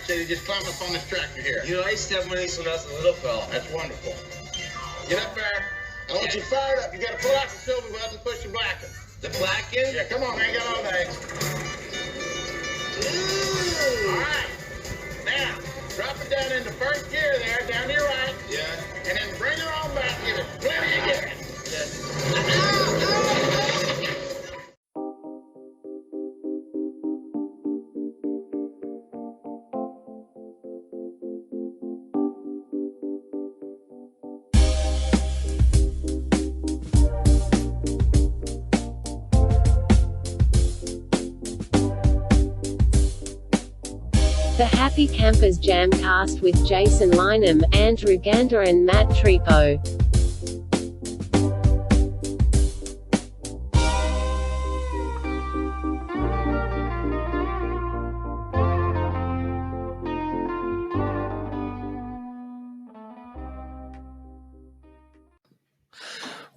said, just climb up on this tractor here. You know, I used to have one of these when I was a little fella. That's wonderful. Get up there. I want you fired up. You got to pull out the silver button and push the black one. The blackened? Yeah, come on, man. Got all day. Ooh. All right. Now, drop it down into first gear there, down to your right. Yeah. And then bring her on back. Give it plenty of gas. The Happy Campers JamCast with Jason Lynham, Andrew Gander and Matt Tripo.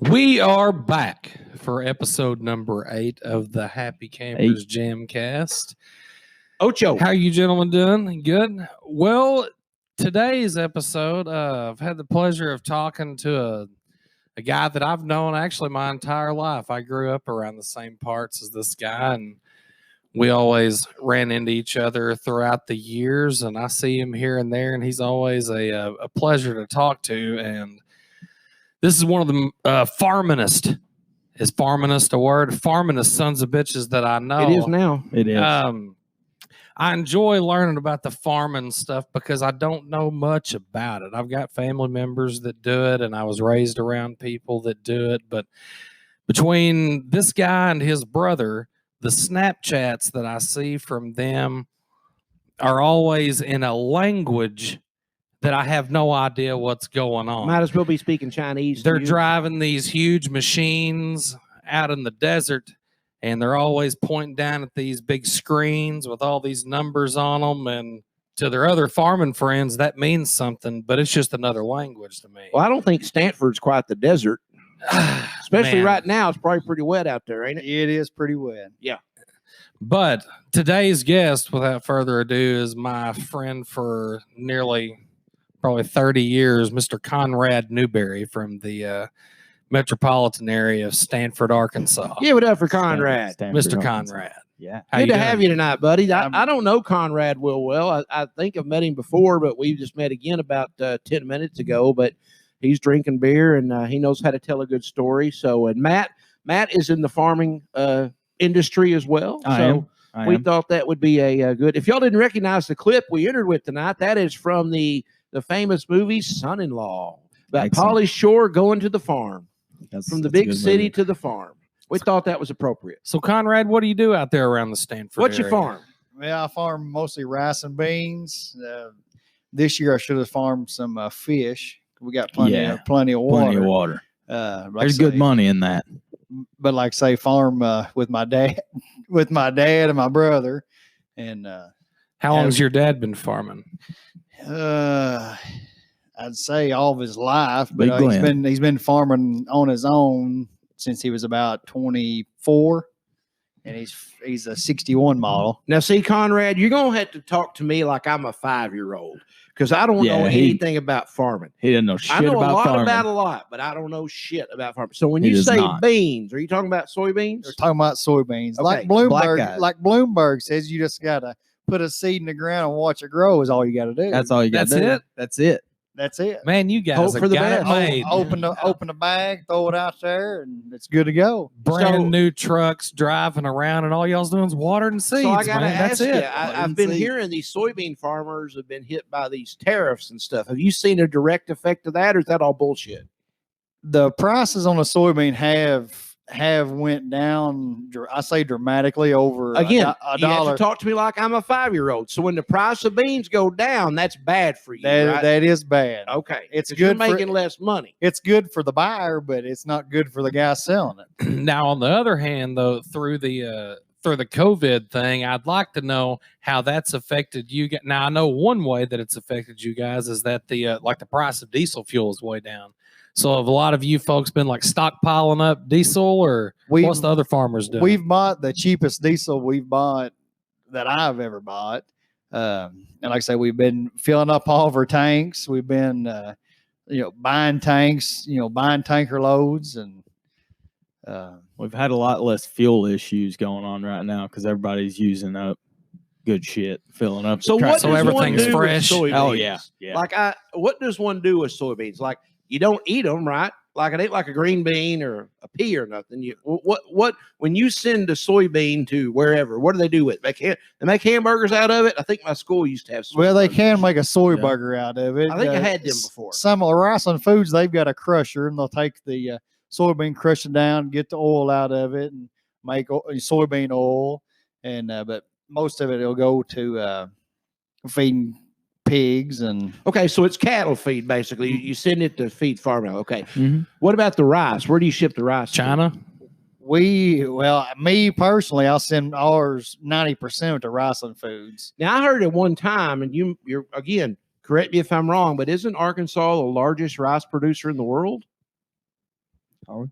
We are back for episode number 8 of the Happy Campers JamCast. Ocho. How are you gentlemen doing? Good? Well, today's episode, I've had the pleasure of talking to a guy that I've known actually my entire life. I grew up around the same parts as this guy, and we always ran into each other throughout the years, and I see him here and there, and he's always a pleasure to talk to. And this is one of the farminest. Is farminest a word? Farminest sons of bitches that I know. It is now. It is. I enjoy learning about the farming stuff because I don't know much about it. I've got family members that do it, and I was raised around people that do it. But between this guy and his brother, the Snapchats that I see from them are always in a language that I have no idea what's going on. Might as well be speaking Chinese. They're driving these huge machines out in the desert, and they're always pointing down at these big screens with all these numbers on them. And to their other farming friends, that means something, but it's just another language to me. Well, I don't think Stanford's quite the desert. Especially Man. right now, it's probably pretty wet out there, ain't it? It is pretty wet. Yeah. But today's guest, without further ado, is my friend for nearly probably 30 years, Mr. Conrad Newberry from the metropolitan area of Stanford, Arkansas. Give it up for Conrad. Mr. Conrad. Yeah. How Good you to have doing? you tonight, buddy. I don't know Conrad well. I think I've met him before, but we just met again about 10 minutes ago. But he's drinking beer, and he knows how to tell a good story. So, and Matt is in the farming industry as well. I We am. thought that would be a good. If y'all didn't recognize the clip we entered with tonight, that is from the famous movie Son-in-Law about Excellent. Pauly Shore going to the farm, from the That's a big good city movie. to the farm. We thought that was appropriate. So, Conrad, what do you do out there around the Stanford What's your area? farm? Well, I farm mostly rice and beans. This year I should have farmed some fish. We got plenty of water. Plenty of water. Like There's say- good money in that. But like say farm with my dad, and my brother, and How long has your dad been farming? I'd say all of his life. Big But Glenn. he's been farming on his own since he was about 24, and he's a 61 model. Now, see, Conrad, you're gonna have to talk to me like I'm a 5-year-old because I don't know Yeah, he- anything about farming. He didn't know shit I know about a lot farming. about a lot, but I don't know shit about farming. So when He you does say not. beans, are you talking about soybeans? We're talking about soybeans. Okay, Like black Bloomberg, guys. says, you just gotta put a seed in the ground and watch it grow. Is all you got to do. That's all you got That's to do. it? That's it. That's it. Man, you guys Hope have for the got it best. made. Open the bag, throw it out there, and it's good to go. Brand So- new trucks driving around, and all y'all's doing is watering seeds. So I gotta man. ask That's you. it. I've been hearing these soybean farmers have been hit by these tariffs and stuff. Have you seen a direct effect of that, or is that all bullshit? The prices on the soybean have went down. I say dramatically over Again, a you have dollar. to talk to me like I'm a 5-year-old. So when the price of beans go down, that's bad for you, right? That is bad. Okay, It's 'Cause you're good for- making less money. It's good for the buyer, but it's not good for the guy selling it. Now, on the other hand, though, through the COVID thing, I'd like to know how that's affected you. Now, I know one way that it's affected you guys is that the price of diesel fuel is way down. So, have a lot of you folks been like stockpiling up diesel, or what's the other farmers doing? We've bought the cheapest diesel we've bought that I've ever bought. And like I say, we've been filling up all of our tanks. We've been, buying tanks, buying tanker loads, and We've had a lot less fuel issues going on right now because everybody's using up good shit, filling up. So the what tractor. does one everything's do with fresh. soybeans? Oh yeah, yeah. Like what does one do with soybeans? Like you don't eat them, right? Like it ain't like a green bean or a pea or nothing. You what when you send a soybean to wherever, what do they do with it? They make hamburgers out of it. I think my school used to have. well, they burgers. can make a soy Yeah. burger out of it. I think I had them before. Some of the Riceland Foods, they've got a crusher, and they'll take the soybean, crush it down, get the oil out of it, and make soybean oil. And but most of it'll go to feeding pigs and. Okay, so it's cattle feed basically. You send it to feed farmland. Okay. Mhm. What about the rice? Where do you ship the rice? to? China. Me personally, I'll send ours 90% to Riceland Foods. Now I heard at one time, and you're again, correct me if I'm wrong, but isn't Arkansas the largest rice producer in the world? Are we?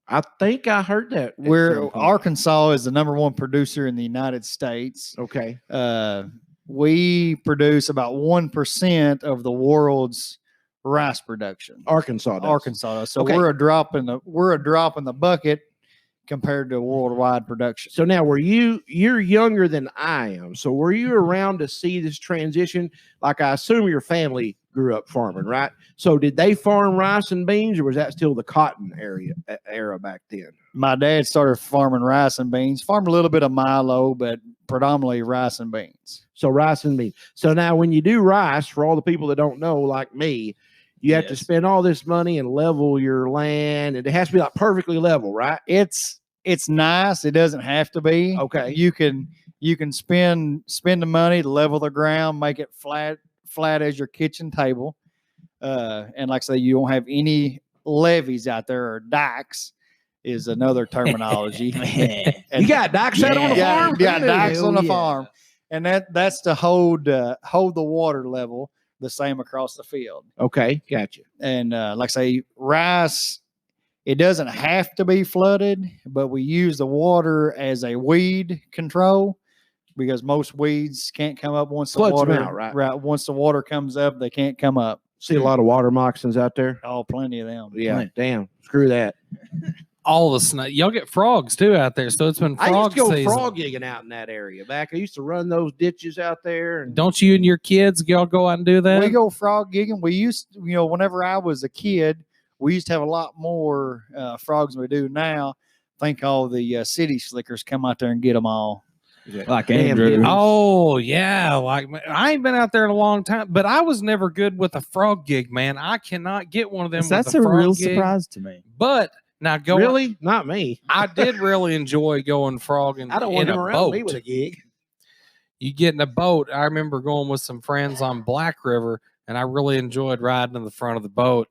I think I heard that. at Where some point. Arkansas is the number one producer in the United States. Okay. We produce about 1% of the world's rice production. Arkansas does. Arkansas does. So Okay. we're a drop in the bucket compared to worldwide production. So now you're younger than I am. So were you around to see this transition? Like I assume your family grew up farming, right? So did they farm rice and beans, or was that still the cotton era back then? My dad started farming rice and beans, farmed a little bit of milo, but predominantly rice and beans. So rice and beans. So now when you do rice, for all the people that don't know, like me, you have to Yes. spend all this money and level your land, and it has to be like perfectly level, right? It's nice. It doesn't have to be. Okay. You can spend the money to level the ground, make it flat as your kitchen table. And like I say, you don't have any levees out there, or dikes is another terminology. You got dikes out on the Yeah, farm? yeah, dikes on the yeah. farm. And that's to hold the water level the same across the field. Okay, gotcha. And like I say, rice, it doesn't have to be flooded, but we use the water as a weed control because most weeds can't come up once the Floods them water out, right? Once the water comes up, they can't come up. See a lot of water moccasins out there. Oh, plenty of them. Yeah, Plenty. damn. Screw that. All the snake. Y'all get frogs too out there, so it's been I used frog to go season. frog gigging out in that area back. I used to run those ditches out there. And Don't you and your kids y'all go out and do that? We go frog gigging. We used to, whenever I was a kid, we used to have a lot more frogs than we do now. I think all the city slickers come out there and get them all. Like Damn, Andrew. dude. Oh yeah, like I ain't been out there in a long time, but I was never good with a frog gig, man. I cannot get one of them. That's with a frog real gig. surprise to me. But now go. really? Not me. I did really enjoy going frogging I don't in want a him around boat. me with a gig. You get in a boat. I remember going with some friends on Black River, and I really enjoyed riding in the front of the boat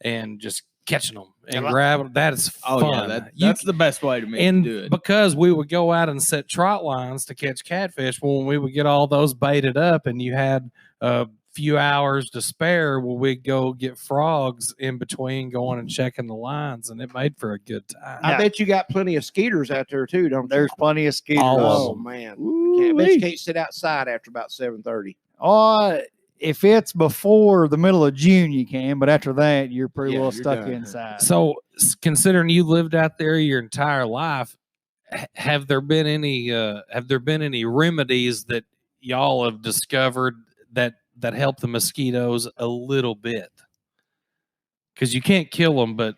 and just catching them and grabbing. That is fun. Oh yeah, that's the best way to and do it. because we would go out and set trot lines to catch catfish, when we would get all those baited up and you had a few hours to spare, well, we'd go get frogs in between going and checking the lines, and it made for a good time. I bet you got plenty of skeeters out there too, don't you? There's plenty of skeeters. All of Oh them. man, I bet you can't sit outside after about 7:30. If it's before the middle of June, you can, but after that, you're pretty Yeah, well you're stuck done. inside. So, considering you lived out there your entire life, have there been any remedies that y'all have discovered that help the mosquitoes a little bit? Because you can't kill them, but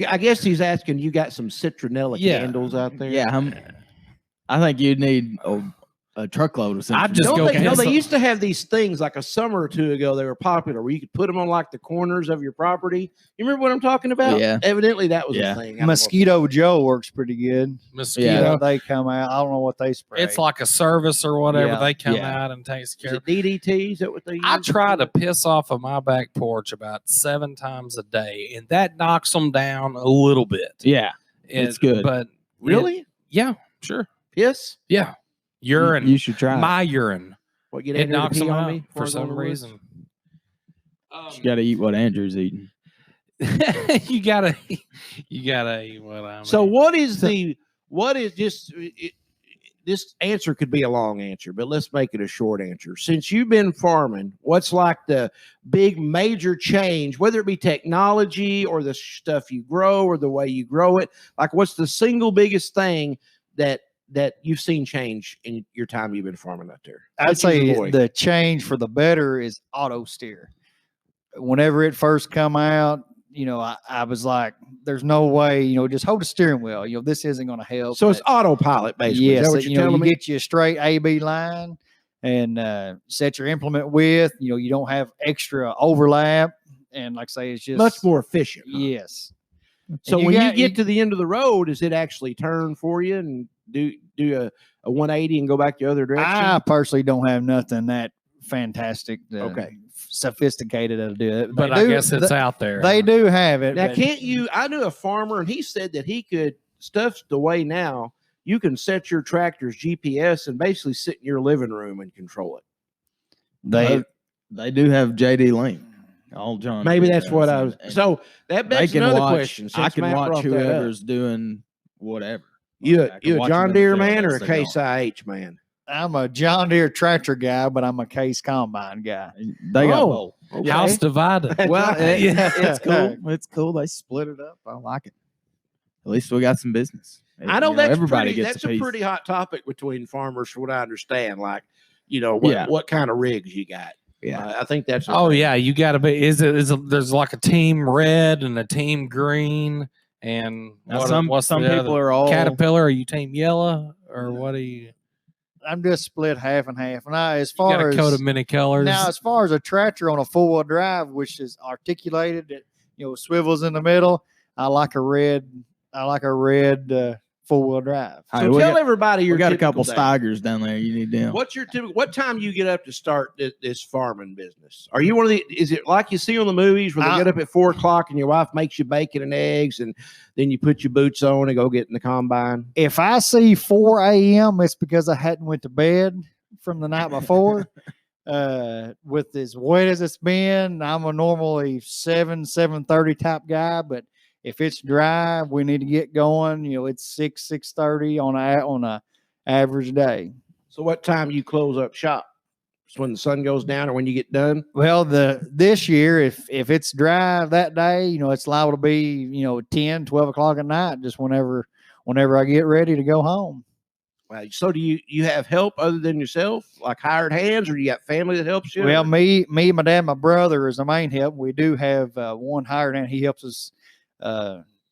I guess he's asking. You got some citronella Yeah. candles out there? Yeah, I think you'd need a truckload of something. I'd just Don't go they, get no, they some- used to have these things like a summer or two ago. They were popular where you could put them on like the corners of your property. You remember what I'm talking about? Yeah. Evidently, that was Yeah. a thing. I don't know. Mosquito Joe works pretty good. mosquito. They come out. I don't know what they spray. It's like a service or whatever. Yeah, They come yeah. out and takes Is care of. it DDT? Is that what they use? I try to piss off of my back porch about 7 times a day, and that knocks them down a little bit. Yeah, it's good. But Really? yeah, sure. Piss? Yeah. Urine. You should try. My urine. What, get It Andrew to knocks pee them on out me before for I go some in the woods? reason. You got to eat what Andrew's eating. you gotta eat what I'm. So eating. what is this answer could be a long answer, but let's make it a short answer. Since you've been farming, what's like the big major change, whether it be technology or the stuff you grow or the way you grow it? Like, what's the single biggest thing that you've seen change in your time you've been farming out there? I'd say the change for the better is auto steer. Whenever it first come out, I was like, there's no way, just hold the steering wheel. This isn't going to help. So it's autopilot, basically. Yes. Is that what you're telling you me? get you a straight A-B line and set your implement width. You don't have extra overlap. And like I say, it's just much more efficient. Huh? Yes. So and when you get to the end of the road, does it actually turn for you and do a 180 and go back the other direction? I personally don't have nothing that fantastic. Okay. Sophisticated to do it, but I guess it's out there. They do have it. Now, can't you? I knew a farmer, and he said that he could stuff's the way now. You can set your tractor's GPS and basically sit in your living room and control it. They do have JD Link. All John. Maybe that's what I was. So that begs another question. I can watch whoever's doing whatever. You a John Deere man or a Case IH man? I'm a John Deere tractor guy, but I'm a Case combine guy. They got both. Okay. House divided. Well, it's cool. It's cool. They split it up. I like it. At least we got some business. I know that's everybody pretty, gets that's a pretty hot topic between farmers, from what I understand. Like, what kind of rigs you got? Yeah, I think that's. Yeah, you got to be. There's like a team red and a team green, and some people are all Caterpillar. Are you team yellow or what are you? I'm just split half and half. And as You got far a as coat of many colors. now, as far as a tractor on a 4-wheel drive, which is articulated, that swivels in the middle, I like a red 4-wheel drive. So tell everybody you got a couple Steigers down there. You need them. What's your typical? What time you get up to start this farming business? Are you one of the? Is it like you see on the movies where they get up at 4 o'clock and your wife makes you bacon and eggs, and then you put your boots on and go get in the combine? If I see 4 a.m., it's because I hadn't went to bed from the night before. With as wet as it's been, I'm a normally 7:30 type guy, but if it's dry, we need to get going. It's 6:30 on a average day. So what time you close up shop? It's when the sun goes down or when you get done? Well, this year, if it's dry that day, it's liable to be 10, 12 o'clock at night, just whenever I get ready to go home. Wow. So do you have help other than yourself, like hired hands, or do you got family that helps you? Well, me, my dad, my brother is the main help. We do have one hired hand. He helps us.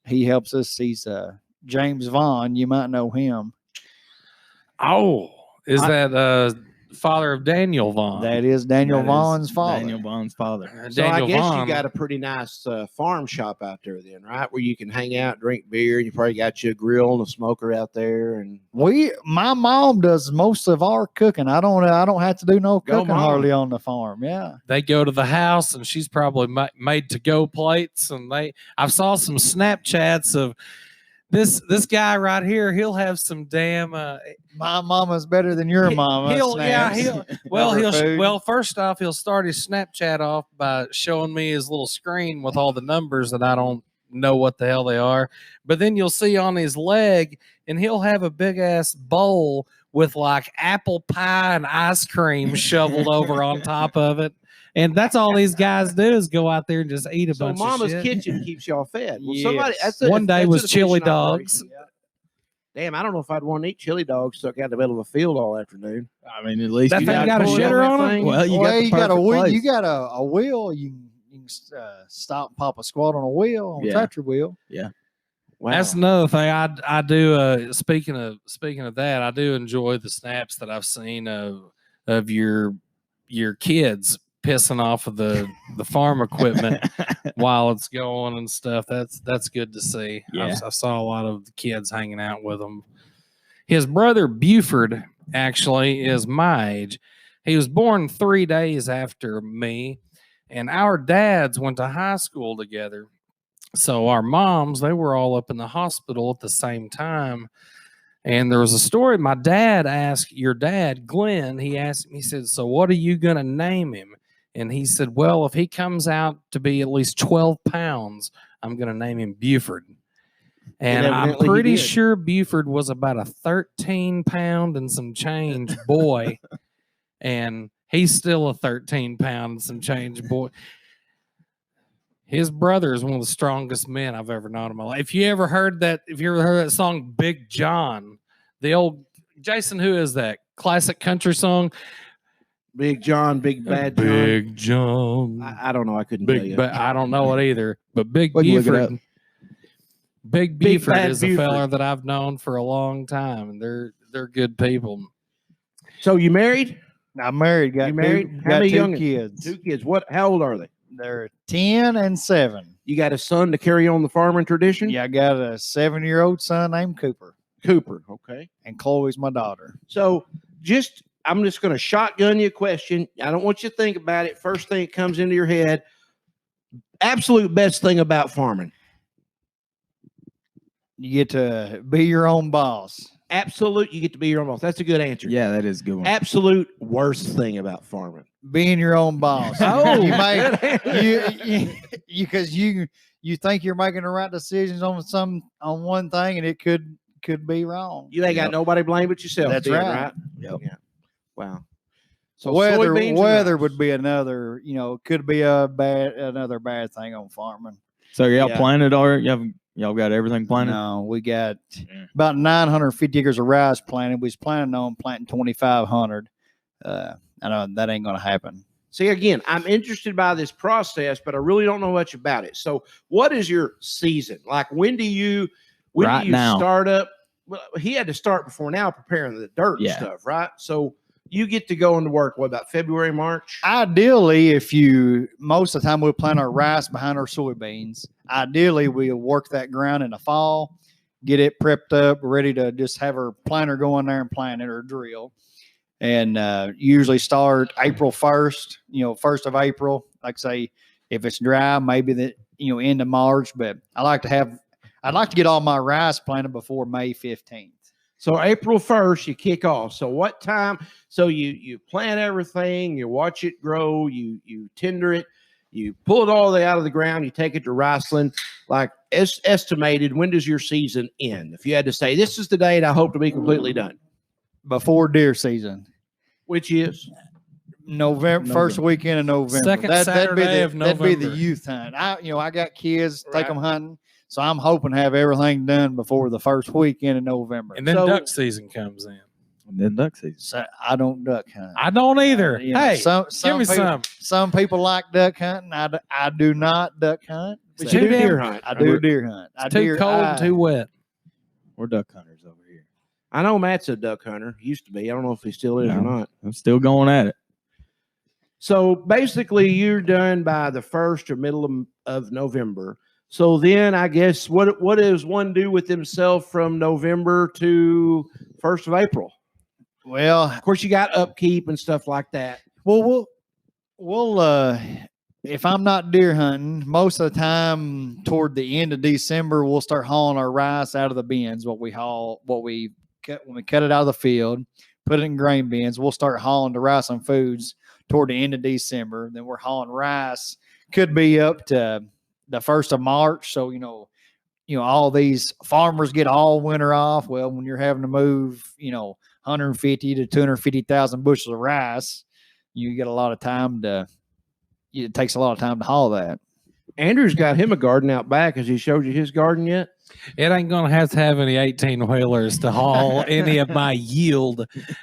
He's James Vaughn. You might know him. Oh, is that father of Daniel Vaughn? That is Daniel Vaughn's father. Daniel Vaughn's father. So I guess you got a pretty nice farm shop out there then, right? Where you can hang out, drink beer. You probably got you a grill and a smoker out there. And my mom does most of our cooking. I don't have to do no cooking hardly on the farm. Yeah, they go to the house and she's probably made to go plates. And I've saw some Snapchats of this guy right here. He'll have some damn. My mama's better than your mama. First off, he'll start his Snapchat off by showing me his little screen with all the numbers that I don't know what the hell they are. But then you'll see on his leg, and he'll have a big ass bowl with like apple pie and ice cream shoveled over on top of it. And that's all these guys do is go out there and just eat a bunch of shit. So Mama's Kitchen keeps y'all fed. Well, yes. One day was chili dogs. Damn, I don't know if I'd want to eat chili dogs stuck out in the middle of a field all afternoon. I mean, at least that thing got a shitter on it. Well, you got a wheel. You got a wheel. You can stop and pop a squat on a wheel, on a tractor wheel. Yeah. Wow. That's another thing I do. Speaking of that, I do enjoy the snaps that I've seen of your kids pissing off of the farm equipment while it's going and stuff. That's good to see. Yeah. I saw a lot of the kids hanging out with them. His brother Buford actually is my age. He was born 3 days after me, and our dads went to high school together. So our moms, they were all up in the hospital at the same time. And there was a story. My dad asked your dad, Glenn, he asked me, he said, so what are you going to name him? And he said, well, if he comes out to be at least 12 pounds, I'm going to name him Buford. And I'm evidently he pretty did. sure Buford was about a 13-pound and some change boy. And he's still a 13-pound and some change boy. His brother is one of the strongest men I've ever known in my life. If you ever heard that song Big John, the old Jason, who is that? Classic country song. Big John, Big Bad John. Big John. I don't know. I couldn't tell Big, you. but I don't know it either. But Big We can look it up. Buford, Big Big Buford Bad is a Buford. fella that I've known for a long time, and they're good people. So you married? I'm married. Got You married? Two, How got many two young- kids. 2 kids. How old are they? They're 10 and 7. You got a son to carry on the farming tradition? Yeah, I got a 7-year-old son named Cooper, Cooper. Okay. and Chloe's my daughter. So I'm just going to shotgun you a question. I don't want you to think about it. First thing that comes into your head. Absolute best thing about farming. You get to be your own boss. Absolute. You get to be your own boss. That's a good answer. Yeah, that is a good one. Absolute worst thing about farming. Being your own boss. Oh, you make good answer. because you think you're making the right decisions on one thing, and it could be wrong. You ain't got nobody to blame but yourself. That's then, right. Yep. Yeah. Wow. So weather soybeans weather would be another. Could be another bad thing on farming. So y'all Yeah. planted already? Y'all got everything planted? No, we got about 950 acres of rice planted. We was planning on planting 2,500. I know that ain't gonna happen. See, again, I'm interested by this process, but I really don't know much about it. So, what is your season like? When do you Right now. start up? Well, he had to start before now preparing the dirt and Yeah. stuff, right? So, you get to go into work. What about February, March? Ideally, most of the time we'll plant our rice behind our soybeans. Ideally, we'll work that ground in the fall, get it prepped up, ready to just have our planter go in there and plant it or drill. And usually start April 1st, 1st of April. Like say, if it's dry, maybe the end of March. But I'd like to get all my rice planted before May 15th. So April 1st, you kick off. So what time? So you plant everything, you watch it grow, you tender it, you pull it all out of the ground, you take it to riceland. Like estimated, when does your season end? If you had to say, this is the date I hope to be completely done, Before deer season, which is November, first weekend of November. Second that'd be Saturday of that'd be the November. youth hunt. I got kids, Right. take them hunting. So I'm hoping to have everything done before the first weekend of November. And then So- duck season comes in. And then duck season. So I don't duck hunt. I don't either. Hey, some give me people, some. Some people like duck hunting. I do not duck hunt. but Too you do damn- deer hunt. I do deer hunt. It's too cold and too wet. We're duck hunters over here. I know Matt's a duck hunter. He used to be. I don't know if he still is or No. not. I'm still going at it. So basically, you're done by the 1st or middle of November. So then, I guess what does one do with himself from November to 1st of April? Well, Of course, you got upkeep and stuff like that. we'll if I'm not deer hunting, most of the time toward the end of December, we'll start hauling our rice out of the bins. What we cut when we cut it out of the field, put it in grain bins. We'll start hauling the rice and foods toward the end of December. Then we're hauling rice. Could be up to the 1st of March. So all these farmers get all winter off. Well, when you're having to move, 150 to 250,000 bushels of rice, you get a lot of time it takes a lot of time to haul that. Andrew's got him a garden out back. Has he showed you his garden yet? It ain't gonna have to have any 18-wheelers to haul any of my yield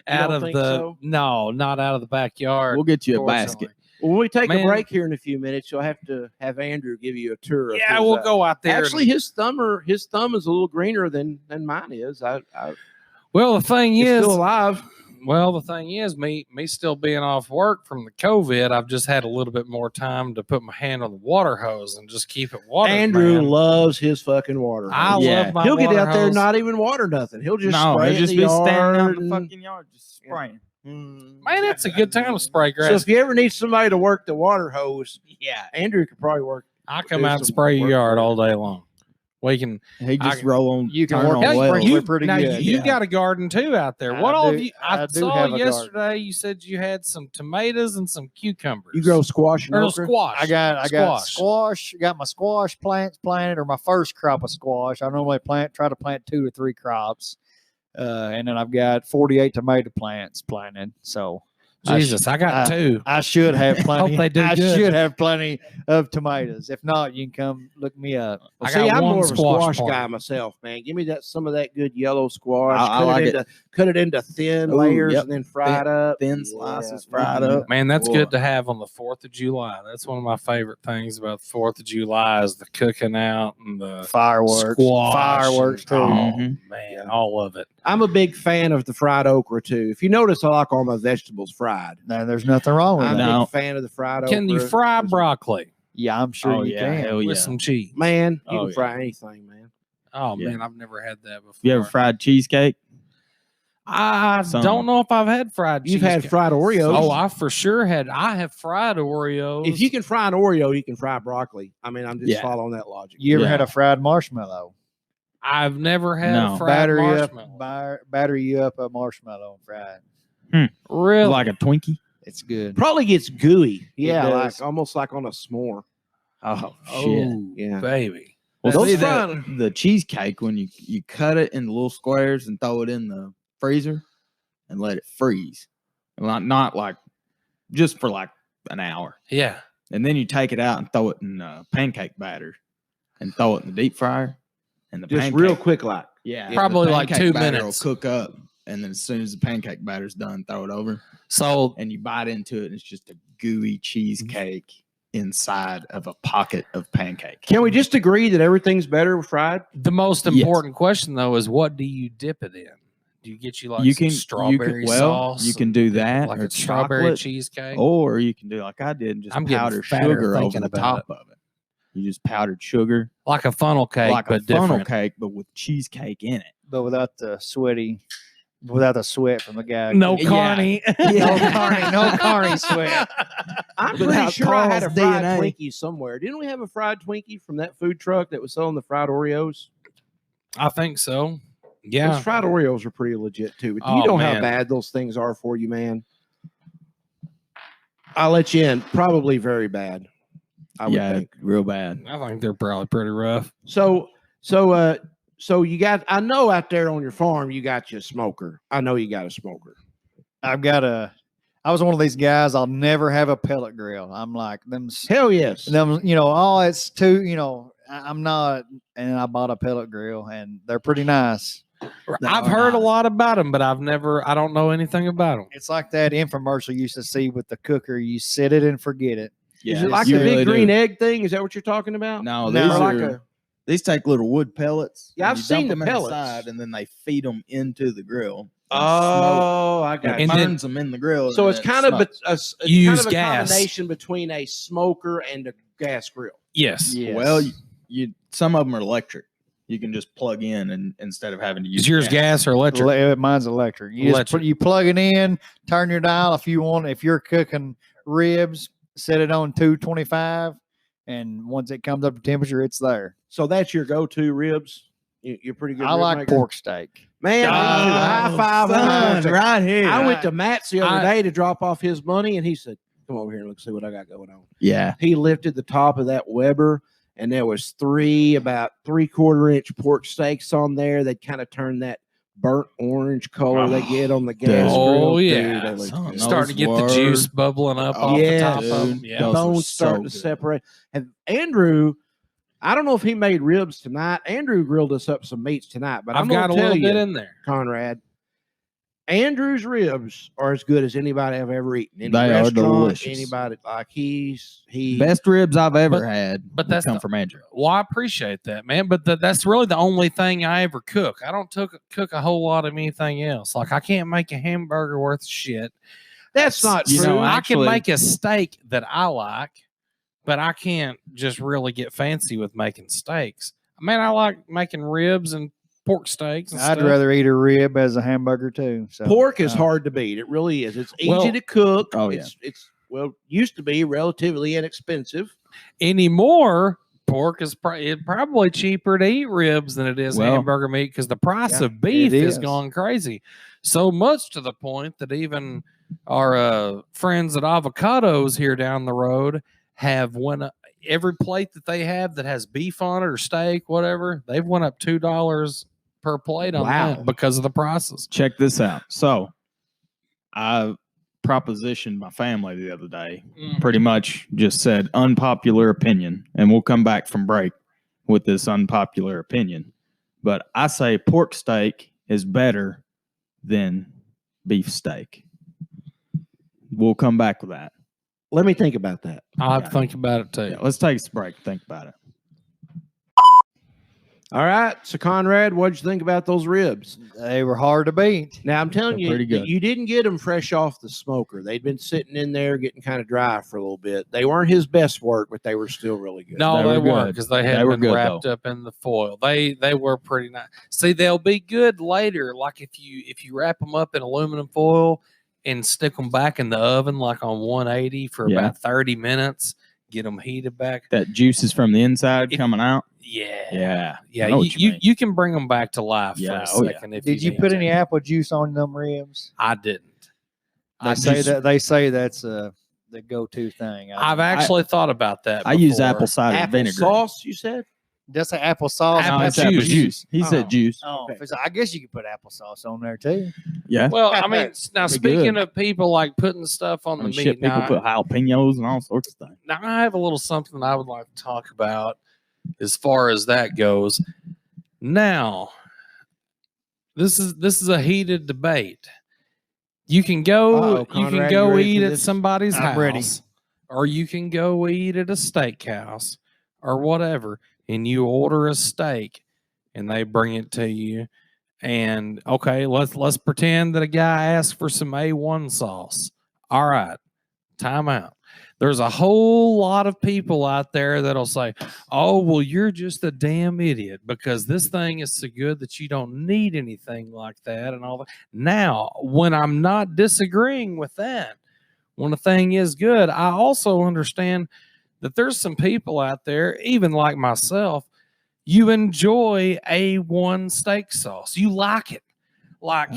out don't of think the so? no, not out of the backyard. We'll get you a fortunately. basket. Well, when we take a Man. break here in a few minutes, you'll have to have Andrew give you a tour. Of Yeah, his, we'll go out there. Actually, his thumb is a little greener than mine is. well, the thing He's is, still alive. me still being off work from the COVID, I've just had a little bit more time to put my hand on the water hose and just keep it watered. Andrew man. loves his fucking water. I hose. Yeah. love my He'll get water out there and hose. not even water nothing. He'll just No, spray he'll in just the be standing out yard in the and- fucking yard just spraying. Man, it's a good time to spray So grass. if you ever need somebody to work the water hose, yeah, Andrew could probably work. I come do out and some spray your work yard for you. all day long. We can. He just I- roll on. You can turn work on on wells. sprinklers. They're pretty now good. you yeah. got a garden too out there. I What all do- of you? I I do saw have a garden. yesterday. You said you had some tomatoes and some cucumbers. You grow squash and or no, okra? squash. I got squash. Got my squash plants planted, or my first crop of squash. I normally try to plant 2 to 3 crops, and then I've got 48 tomato plants planted. So Jesus, I got 2. I should have plenty. Hope they do I good. should have plenty of tomatoes. If not, you can come look me up. I See, got I'm one more of a squash squash plant. guy myself, man. Give me some of that good yellow squash. I like cut it into thin Ooh, layers yep. and then fry it up. Thin Yeah. slices fried up. Man, that's Boy. good to have on the 4th of July. That's one of my favorite things about the 4th of July is the cooking out and the Fireworks, squash too. Oh, Mhm. man, all of it. I'm a big fan of the fried okra too. If you notice, I like all my vegetables fried. No, there's nothing wrong with I'm that. a No. big fan of the fried okra. Can you fry broccoli Yeah, I'm sure Oh you yeah, can. hell with yeah. some cheese? Man, you Oh, can fry anything, man. Oh Yeah. man, I've never had that before. You ever fried cheesecake? I Some. don't know if I've had fried. You've had cheesecake. fried Oreos. Oh, I for sure had. I have fried Oreos. If you can fry an Oreo, you can fry broccoli. I mean, I'm just Yeah. following that logic. You ever Yeah. had a fried marshmallow? I've never had No. a fried Battery marshmallow. up, batter you up a marshmallow and fried. Really? Like a Twinkie? It's good. Probably gets gooey. Yeah, does. like almost like on a s'more. Oh oh, Yeah. baby. Well, Those see, fried- the cheesecake, when you cut it into little squares and throw it in the freezer and let it freeze, not like just for like an hour, Yeah. and then you take it out and throw it in pancake batter and throw it in the deep fryer, and the Just pancake, real quick, like. yeah, the Probably like pancake 2 batter minutes. will cook up, and then as soon as the pancake batter's done, throw it over, So and you bite into it, and it's just a gooey cheesecake inside of a pocket of pancake. Can we just agree that everything's better fried? the most Yes. important question though is what do you dip it in? Do you get you like some strawberry sauce? You can do that, like or a strawberry chocolate, cheesecake. or you can do like I did, and just I'm getting powder fatter sugar over thinking the about top of it. You just powdered sugar, Like a funnel cake, like but a funnel different. cake, but with cheesecake in it. But without the sweat from the guy. No Yeah. carny. no carny sweat. I'm pretty Without sure I had a Carl's fried DNA. Twinkie somewhere. Didn't we have a fried Twinkie from that food truck that was selling the fried Oreos? I think so. Those Yeah. fried Oreos are pretty legit too. But Oh, you know man. how bad those things are for you, man. I'll let you in. Probably very bad. I would Yeah, think. real bad. I think they're probably pretty rough. So you got. I know out there on your farm you got your smoker. I know you got a smoker. I was one of these guys. I'll never have a pellet grill. I'm like them. Hell yes. It's too. I'm not. And I bought a pellet grill, and they're pretty nice. I've heard a lot about them, but I don't know anything about them. It's like that infomercial you used to see with the cooker. You set it and forget it. Is Yeah, it like you the big really green do. egg thing? Is that what you're talking about? No, No. these Or like are. a These take little wood pellets. Yeah, and I've you seen dump the them pellets. inside, and then they feed them into the grill. oh, I and got it And you. then- burns them in the grill. So and it's then kind of smokes. it's You kind use of a gas. combination between a smoker and a gas grill. Yes. Yes. Well, you some of them are electric. You can just plug in and instead of having to use Is yours gas or electric? Mine's electric. You just Electric. you plug it in, turn your dial if you want. If you're cooking ribs, set it on 225, and once it comes up to temperature, it's there. So that's your go-to ribs. You're pretty good. I rib like maker? pork steak. Man, high five on son, that. right here. I went to Matt's the other I- day to drop off his money, and he said, "Come over here and let's see what I got going on." Yeah, He lifted the top of that Weber, and there was 3 about 3/4-inch pork steaks on there. They kind of turned that burnt orange color they get on the gas Oh, grill. yeah. Dude, they look Son, good. Starting to get the Those juice were- bubbling up Oh, off the yeah, top of dude. them. Yeah. Those were bones so starting to good. separate. And Andrew, I don't know if he made ribs tonight. Andrew grilled us up some meats tonight, but I've I'm got a gonna tell little you, bit in there. Conrad, Andrew's ribs are as good as anybody I've ever eaten. Any They are restaurant, delicious. Anybody like he best ribs I've ever But- had. but that's come the- from Andrew. Well, I appreciate that, man. But that's really the only thing I ever cook. I don't cook a whole lot of anything else. Like I can't make a hamburger worth shit. That's not You true. know, I can actually- make a steak that I like, but I can't just really get fancy with making steaks. Man, I like making ribs and pork steaks. And I'd stuff. rather eat a rib as a hamburger too. So Pork is hard to beat. It really is. It's easy Well- to cook. Oh, yeah. It's used to be relatively inexpensive. Anymore. pork is probably cheaper to eat ribs than it is Well, hamburger meat because the price yeah, of beef it is is. gone crazy. So much to the point that even our friends at Avocados here down the road have every plate that they have that has beef on it or steak, whatever, they've went up $2 per plate on Wow. that because of the prices. check this out. So I propositioned my family the other day, pretty much just said unpopular opinion, and we'll come back from break with this unpopular opinion. But I say pork steak is better than beef steak. We'll come back with that. Let me think about that. I'll have to think about it too. Yeah, let's take a break and think about it. All right. So, Conrad, what'd you think about those ribs? They were hard to beat. Now, I'm telling They're you, pretty good. you didn't get them fresh off the smoker. They'd been sitting in there getting kind of dry for a little bit. They weren't his best work, but they were still really good. No, They they were weren't good. because they They hadn't were been good, wrapped up in the foil. They were pretty nice. See, they'll be good later. Like if you wrap them up in aluminum foil and stick them back in the oven, like on 180 for Yeah. about 30 minutes, get them heated back. That juice is from the inside If- coming out. Yeah, Yeah. I know what you mean. you can bring them back to life Yeah, for oh, a yeah. second. If Did you need put to. any apple juice on them ribs? I didn't. They say that's the go-to thing. I've actually thought about that. I use before. apple cider Apple vinegar. sauce, you said? That's an apple sauce. Apple No, it's apple juice. juice. He Oh. said juice. Oh, Okay. I guess you could put applesauce on there too. Yeah. Well, I mean, now Be speaking good. of people like putting stuff on I the mean, meat, shit, people now, put jalapenos and all sorts of things. now I have a little something I would like to talk about as far as that goes. Now, this is a heated debate. You can go Uh-oh, you can Conrad, you go ready eat for at this? somebody's I'm house, ready. or you can go eat at a steakhouse or whatever, and you order a steak, and they bring it to you. And okay, let's pretend that a guy asked for some A1 sauce. All right, time out. There's a whole lot of people out there that'll say, "Oh, well, you're just a damn idiot because this thing is so good that you don't need anything like that," and all that. Now, when I'm not disagreeing with that, when a thing is good, I also understand that there's some people out there, even like myself, you enjoy A1 steak sauce. You like it. Like,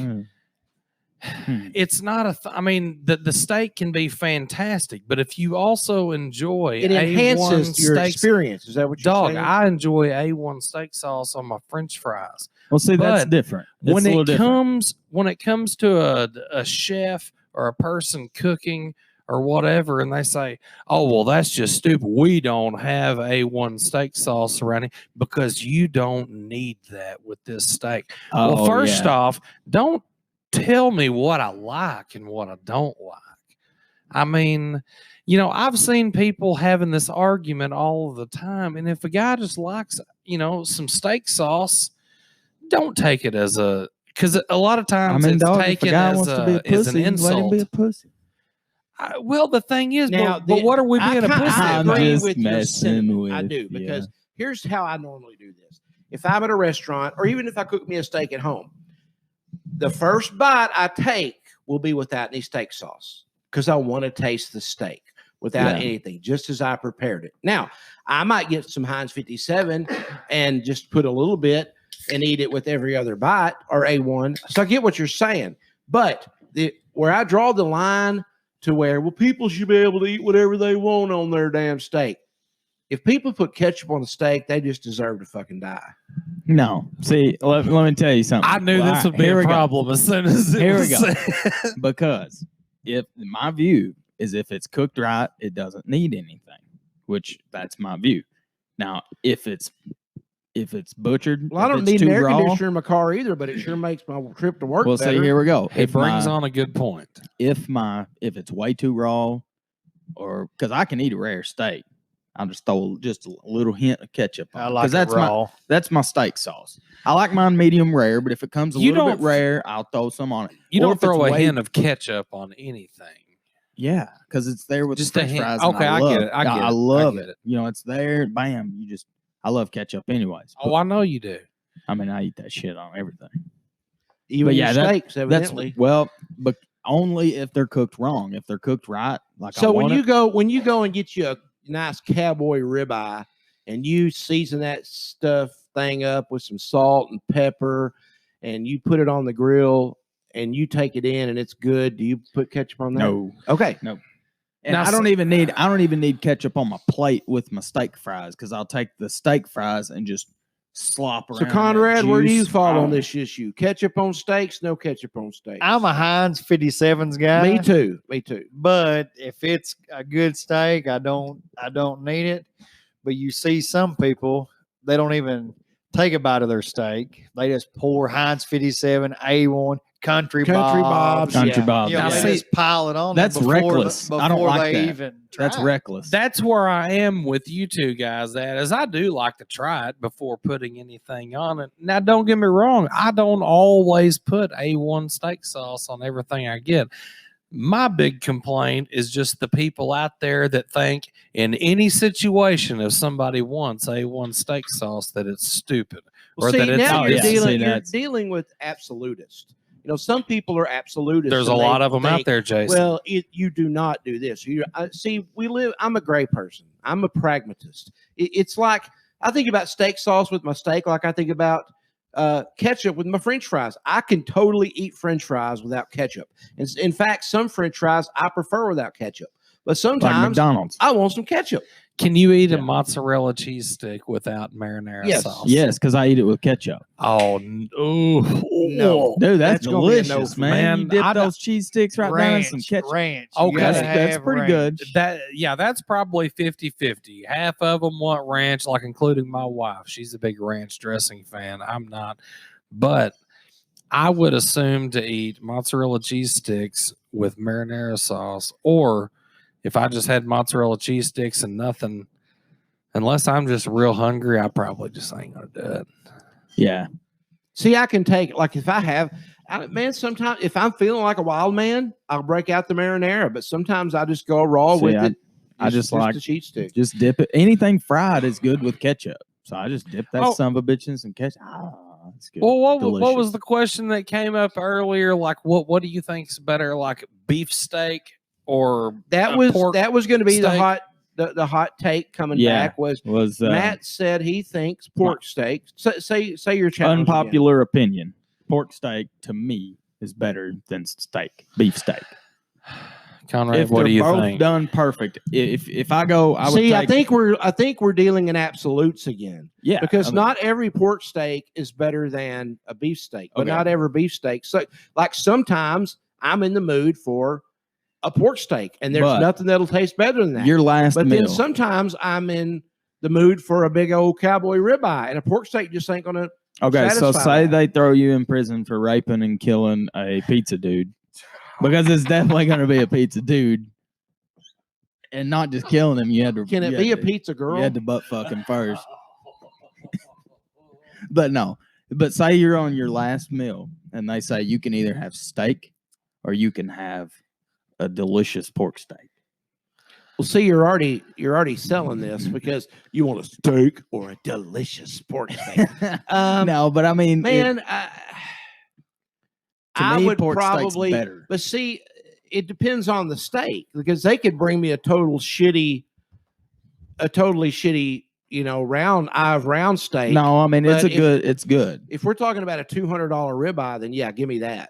it's not I mean, the steak can be fantastic, but if you also enjoy It enhances A1 your steak, experience. Is that what you're dog, saying? I enjoy A1 steak sauce on my French fries. Well, see, that's But different. It's When a little it different. comes to a chef or a person cooking or whatever, and they say, "Oh, well, that's just stupid. We don't have A1 steak sauce around here because you don't need that with this steak." Well, Oh, first yeah. off, don't tell me what I like and what I don't like. I mean, I've seen people having this argument all of the time, and if a guy just likes, some steak sauce, don't take it as because a lot of I times mean, it's dog, if a taken guy as, wants to be a as an pussy, let him insult. be a pussy. Well, the thing is, Now, but what are we I being a kinda- pussy I I'm about? agree just with your messing sentiment. I with do, you. because here's how I normally do this. If I'm at a restaurant, or even if I cook me a steak at home, the first bite I take will be without any steak sauce because I want to taste the steak without Yeah. anything, just as I prepared it. Now, I might get some Heinz 57 and just put a little bit and eat it with every other bite, or A1. So I get what you're saying. But where I draw the line to where, well, people should be able to eat whatever they want on their damn steak. If people put ketchup on the steak, they just deserve to fucking die. No, see, let me tell you something. I knew Well, this would be here a we go. problem as soon as it Here we was go. said. Because if my view is if it's cooked right, it doesn't need anything, which that's my view. Now, if it's butchered, Well, I if don't it's need an too air raw, conditioner in my car either, but it sure makes my trip to work well, better. see, here we go. It brings on a good point. If it's way too raw, or because I can eat a rare steak, I'll just throw just a little hint of ketchup on I it, like 'cause it that's raw. that's my steak sauce. I like mine medium rare, but if it comes a You little bit don't- rare, I'll throw some on it. You Or don't if it's throw a way- hint of ketchup on anything. Yeah, because it's there with Just the a French hint. fries. and Okay, I love, get it. I get it. I love get it. You know, it's there. Bam. I love ketchup anyways. Oh, I know you do. I mean, I eat that shit on everything. Even but your yeah, steaks, That's evidently. but only if they're cooked wrong. If they're cooked right, like So I when want you it, go and get you a nice cowboy ribeye and you season that thing up with some salt and pepper, and you put it on the grill, and you take it in, and it's good. Do you put ketchup on that? No. Okay. No. And Now, I don't even need ketchup on my plate with my steak fries, because I'll take the steak fries and just slop around. So in that Conrad, where do you juice. fall on Oh. this issue? Ketchup on steaks? No ketchup on steaks. I'm a Heinz 57s guy. Me too. Me too. But if it's a good steak, I don't need it. But you see some people, they don't even take a bite of their steak. They just pour Heinz 57, A1, Country Bob's. Country Yeah. Bob. You know, Now, they see, just pile it on. that's there before reckless. I don't before like they that. even try That's it. reckless. That's where I am with you two guys. That is, I do like to try it before putting anything on it. Now, don't get me wrong. I don't always put A1 steak sauce on everything I get. My big complaint is just the people out there that think in any situation, if somebody wants A1 steak sauce, that it's stupid. Well, Or see, that it's now oh, you're, yeah, see, dealing, you're that's- dealing with absolutists. You know, some people are absolutists. There's a and they lot of them out think, there, Jason. Well, you do not do this. See, I'm a gray person. I'm a pragmatist. It's like I think about steak sauce with my steak, like I think about ketchup with my French fries. I can totally eat French fries without ketchup. And in fact, some French fries I prefer without ketchup. But Like sometimes McDonald's. I want some ketchup. Can you eat a Yeah. mozzarella cheese stick without marinara Yes. sauce? Yes, because I eat it with ketchup. Oh, No. Dude, that's That's gonna be a no delicious, for me. man. You Man, dip I don't- those cheese sticks right down in some ketchup. Ranch. You Okay. gotta That's have pretty ranch. good. That's probably 50-50. Half of them want ranch, like including my wife. She's a big ranch dressing fan. I'm not. But I would assume to eat mozzarella cheese sticks with marinara sauce, or if I just had mozzarella cheese sticks and nothing, unless I'm just real hungry, I probably just ain't gonna do it. Yeah. See, I can take like if I have, man. Sometimes if I'm feeling like a wild man, I'll break out the marinara. But sometimes I just go raw See, with I- it. I just like- the cheat stick. Just dip it. Anything fried is good with ketchup. So I just dip that Oh. son of a bitch in some ketchup. It's good. Well, what Delicious. was the question that came up earlier? Like, what do you think's better, like beef steak or That a was pork going to be the steak? hot take coming Yeah. back was was Matt said he thinks pork steak. Say your challenge again. unpopular opinion. Pork steak to me is better than beef steak. Conrad? If What do they're you both think? done perfect, if I go, I would See, take, I think we're dealing in absolutes again. yeah, Because I mean, not every pork steak is better than a beef steak, but Okay. not every beef steak. So, like sometimes I'm in the mood for a pork steak, and there's But nothing that'll taste better than that. your last But meal. then sometimes I'm in the mood for a big old cowboy ribeye, and a pork steak just ain't gonna. Okay, so satisfy say that. they throw you in prison for raping and killing a pizza dude, because it's definitely going to be a pizza dude, and not just killing him. You had to. Can it you be a had to- pizza girl? You had to butt fuck him first. But no. But say you're on your last meal, and they say you can either have steak or you can have a delicious pork steak. Well, see, you're already selling this because you want a steak or a delicious pork steak. No, but I mean, Man, to I me, would pork steak's probably. better. But see, it depends on the steak because they could bring me a totally shitty, round steak. No, I mean But it's good. If we're talking about a $200 ribeye, then yeah, give me that.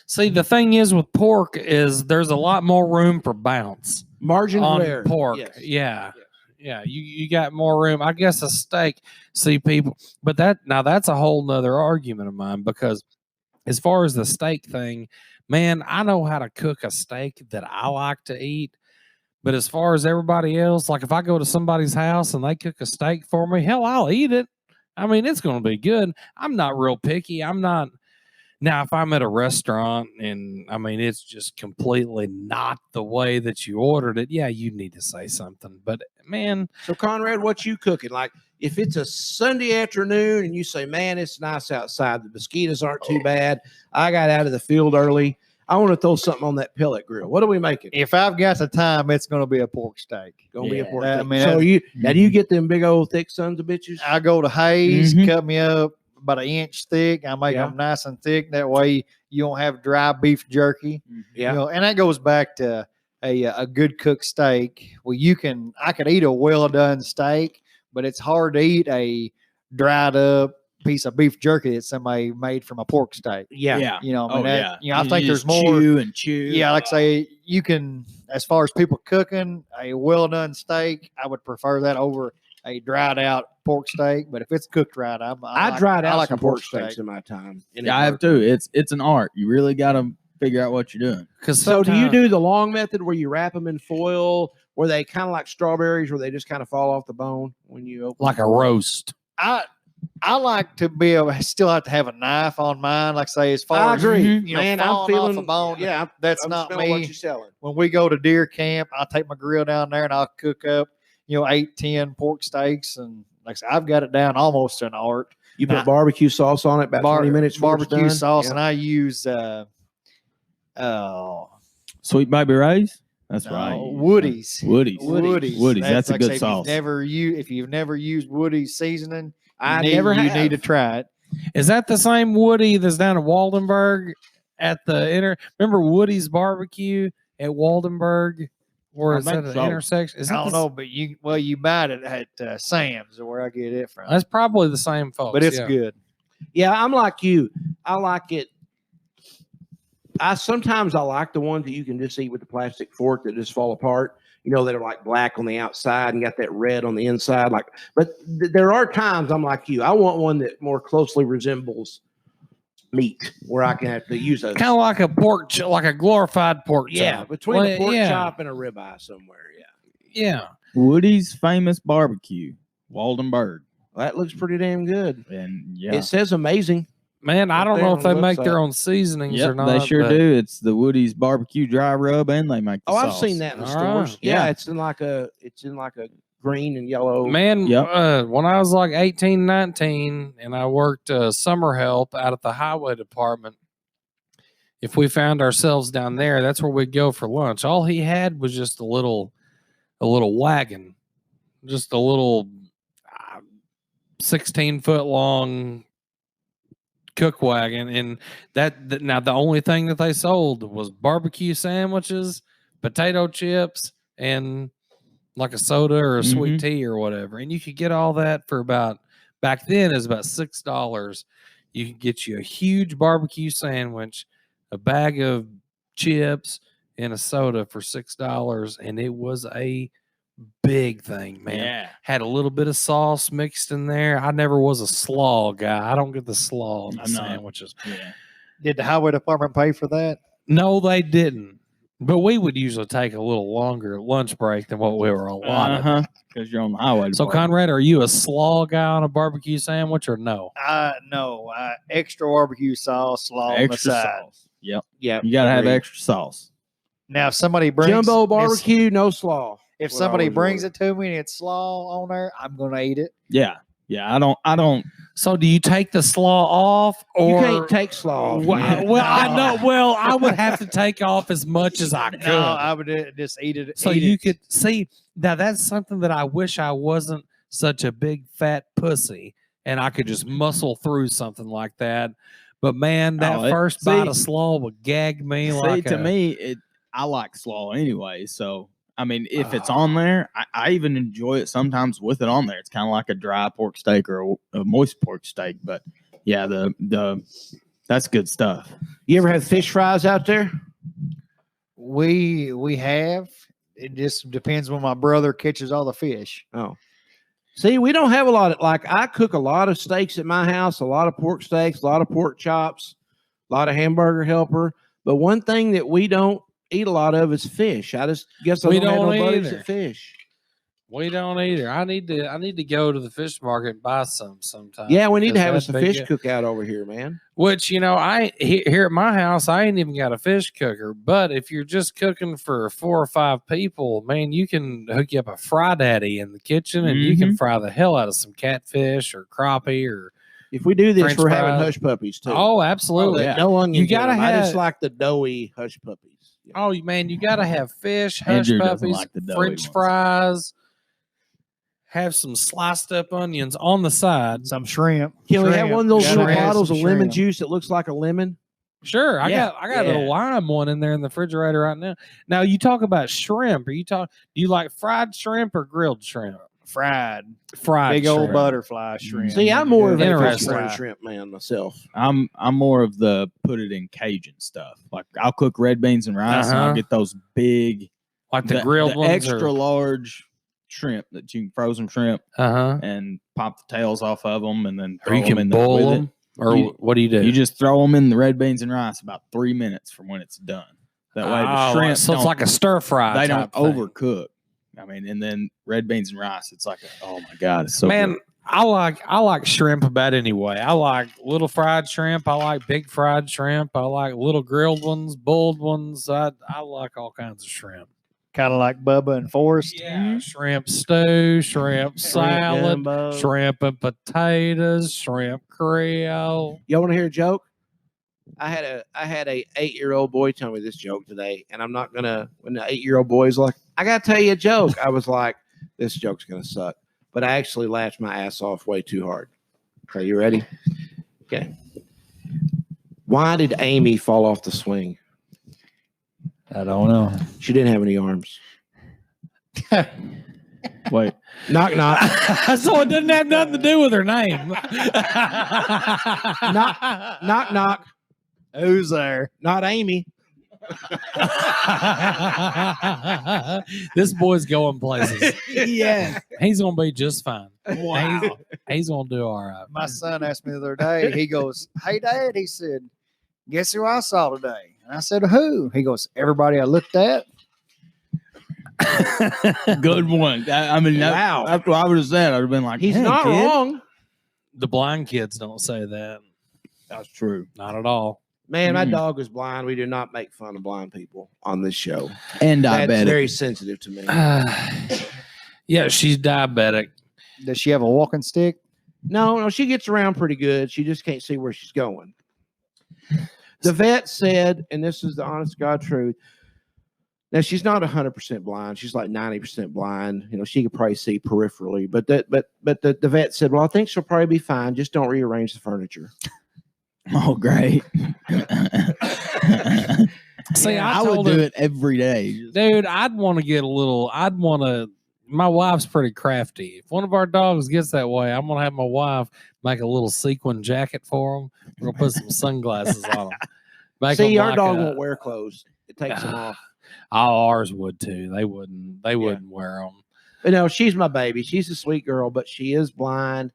See, the thing is with pork is there's a lot more room for bounce Margin on rare. pork. Yes. Yeah. You got more room. I guess a steak. See people, but that's a whole nother argument of mine because as far as the steak thing, man, I know how to cook a steak that I like to eat. But as far as everybody else, like if I go to somebody's house and they cook a steak for me, hell, I'll eat it. I mean, it's going to be good. I'm not real picky. I'm not. Now, if I'm at a restaurant and I mean, it's just completely not the way that you ordered it, yeah, you need to say something. But man, So, Conrad, what you cooking? Like, if it's a Sunday afternoon and you say, man, it's nice outside, the mosquitoes aren't too bad. I got out of the field early. I want to throw something on that pellet grill. What are we making? If I've got the time, it's going to be a pork steak. Gonna be a pork I steak. mean, So that- now do you get them big old thick sons of bitches? I go to Hayes, Mhm. cut me up about an inch thick. I make Yeah. them nice and thick. That way you don't have dry beef jerky. Yeah. You know, and that goes back to a good cooked steak. Well, I could eat a well done steak, but it's hard to eat a dried up piece of beef jerky that somebody made from a pork steak. Yeah. You know, I mean, Oh, yeah. you know, I think there's just more. chew and chew. Yeah, like I say, you can, as far as people cooking a well done steak, I would prefer that over a dried out pork steak. But if it's cooked right, I dried out like some a pork pork steaks steak. in my time. and Yeah, it I have worked. too. It's an art. You really got to figure out what you're doing. Because So do you do the long method where you wrap them in foil, where they kind of like strawberries, where they just kind of fall off the bone when you open like a them? roast? I like to be able still have to have a knife on mine. Like I say, as far I as agree, you know, man. I'm falling feeling off a bone. Yeah, that's I'm not smelling what me. you're selling. When we go to deer camp, I'll take my grill down there and I'll cook up, 8-10 pork steaks, and like I say, I've got it down almost to an art. You put Now, barbecue sauce on it about 20 minutes. before it's barbecue done? sauce, Yeah. and I use Sweet baby rays. That's right. Woody's. Woody's. That's a like I good say, sauce. If you've never used Woody's seasoning, I you never you have. need to try it. Is that the same Woody that's down at Waldenburg at the Remember Woody's barbecue at Waldenburg? Or I is that think an so. intersection? Is I that don't the- know, but you buy it at Sam's, or where I get it from. That's probably the same folks. But it's yeah. good. Yeah, I'm like you. I like it. Sometimes I like the ones that you can just eat with the plastic fork that just fall apart. That are like black on the outside and got that red on the inside. But there are times I'm like you. I want one that more closely resembles meat, where I can have to use a Kind of like a pork, like a glorified pork yeah chop. between a Well, pork yeah. chop and a ribeye somewhere. Yeah, Yeah. Woody's famous barbecue, Waldenburg. well, that looks pretty damn good. And yeah. It says amazing. Man, I Right don't there know on if the they make their website. own seasonings Yep, or not. they sure but- do. It's the Woody's barbecue dry rub, and they make the Oh, I've sauce. seen that in the All stores. right. Yeah, Yeah. it's in like a green and yellow. Man, Yep. when I was like 18, 19, and I worked summer help out at the highway department, if we found ourselves down there, that's where we'd go for lunch. All he had was just a little wagon, just a little 16-foot long cook wagon, and that now the only thing that they sold was barbecue sandwiches, potato chips, and like a soda or a sweet tea or whatever. And you could get all that for back then is about $6. You could get you a huge barbecue sandwich, a bag of chips, and a soda for $6, and it was a big thing, man. Yeah. Had a little bit of sauce mixed in there. I never was a slaw guy. I don't get the slaw on the I'm not. sandwiches. Yeah. Did the highway department pay for that? No, they didn't. But we would usually take a little longer lunch break than what we were allotted. Because you're on the highway. So, department. Conrad, are you a slaw guy on a barbecue sandwich or no? No. Extra barbecue sauce, slaw on the extra side. sauce. Yep. Yeah, You got to have agreed. extra sauce. Now, if somebody brings Jumbo barbecue, no slaw. If What I somebody always brings order. it to me and it's slaw on there, I'm gonna eat it. Yeah. Yeah. I don't. So, do you take the slaw off, You or can't take slaw. off, Well, man. I know. Well, I would have to take off as much as I could. No, I would just eat it. So eat you it. could see now that's something that I wish I wasn't such a big fat pussy and I could just muscle through something like that. But man, that first bite of slaw would gag me like to me, I like slaw anyway. So I mean, if it's on there, I even enjoy it sometimes with it on there. It's kind of like a dry pork steak or a moist pork steak. But yeah, the that's good stuff. You ever have fish fries out there? We have. It just depends when my brother catches all the fish. Oh, see, we don't have a lot of I cook a lot of steaks at my house, a lot of pork steaks, a lot of pork chops, a lot of hamburger helper. But one thing that we don't eat a lot of is fish. I just guess We don't have don't no buddies either. that fish. we don't either. I need to go to the fish market and buy some sometime. Yeah, we need to because have us a that'd be fish good. cookout over here, man. Which here at my house, I ain't even got a fish cooker. But if you're just cooking for 4 or 5 people, man, you can hook you up a fry daddy in the kitchen, and you can fry the hell out of some catfish or crappie or. If we do this, French we're having fries. hush puppies too. Oh, absolutely. yeah. No onions. You in gotta them. I just have- like the doughy hush puppies. Yeah. Oh man, you gotta have fish, hush Andrew doesn't puppies, like the doughy French ones. fries. Have some sliced up onions on the side. Some shrimp. Can we have Shrimp. one of those Gotta little have bottles some of lemon shrimp. juice that looks like a lemon? Sure, I Yeah, got a lime one in there in the refrigerator right now. Now you talk about shrimp. Do you like fried shrimp or grilled shrimp? fried, Fried big old shrimp. butterfly shrimp. See, I'm more of a Interesting. fried shrimp man myself. I'm more of the put it in Cajun stuff. Like I'll cook red beans and rice, and Uh-huh. I'll get those big, Like the grilled ones. extra large shrimp that you can frozen shrimp Uh-huh. and pop the tails off of them, and then Or throw you them can in there boil with it. them. Or You- what do you do? You just throw them in the red beans and rice about 3 minutes from when it's done. That way the shrimp so it's don't- like a stir fry. they don't type thing. overcook. I mean, and then red beans and rice, it's like, oh my god, it's so Man, good. I like shrimp about anyway. I like little fried shrimp. I like big fried shrimp. I like little grilled ones, boiled ones. I like all kinds of shrimp. Kind of like Bubba and Forrest. Yeah, shrimp stew, shrimp salad, gumbo. shrimp and potatoes, shrimp creole. Y'all want to hear a joke? I had a 8-year-old boy tell me this joke today, and I'm not gonna. When the 8-year-old boy's like, "I gotta tell you a joke," I was like, "This joke's gonna suck," but I actually laughed my ass off way too hard. Okay, you ready? Okay. Why did Amy fall off the swing? I don't know. She didn't have any arms. Wait, Knock knock. So it doesn't have nothing to do with her name. Knock knock. Who's there? Not Amy. This boy's going places. Yeah. He's gonna be just fine. Wow. He's gonna do all right. My son asked me the other day. He goes, "Hey, Dad," he said, "Guess who I saw today?" And I said, "Who?" He goes, "Everybody I looked at." good one. I mean, Wow. That's what I would have said. I'd have been like, He's "Hey, not kid." wrong. The blind kids don't say that. That's true. Not at all. Man, my Mm. dog was blind. We do not make fun of blind people on this show. And That's diabetic. very sensitive to me. Yeah, she's diabetic. Does she have a walking stick? No, she gets around pretty good. She just can't see where she's going. The vet said, and this is the honest to God truth. Now she's not 100% blind. She's like 90% blind. You know, she could probably see peripherally, but the vet said, "Well, I think she'll probably be fine. Just don't rearrange the furniture." Oh, great. See, Yeah, I I would told do her- it every day. Dude, I'd want to get a little. My wife's pretty crafty. If one of our dogs gets that way, I'm gonna have my wife make a little sequin jacket for him. We're gonna put some sunglasses on them. See, our dog won't wear clothes. It takes them off. All ours would too. They wouldn't. They wouldn't wear them. But no, she's my baby. She's a sweet girl, but she is blind.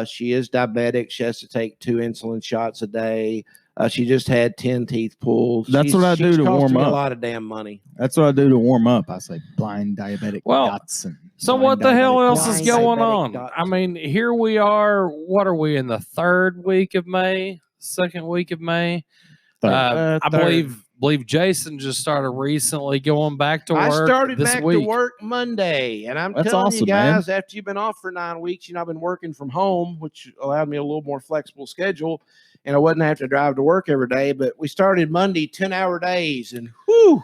She is diabetic. She has to take 2 insulin shots a day. She just had 10 teeth pulled. That's what I do she's to warm costing me up. a lot of damn money. That's what I do to warm up. I say blind diabetic Well, Dotson. So Blind what the hell diabetic else is Blind going diabetic on? Dotson. I mean, here we are. What are we in the 3rd week of May? 2nd week of May? I Third. believe Jason just started recently going back to work. I started this back week. to work Monday, and I'm That's telling awesome, you man. guys, after you've been off for 9 weeks, I've been working from home, which allowed me a little more flexible schedule, and I wasn't having to drive to work every day. But we started Monday 10-hour days, and whew,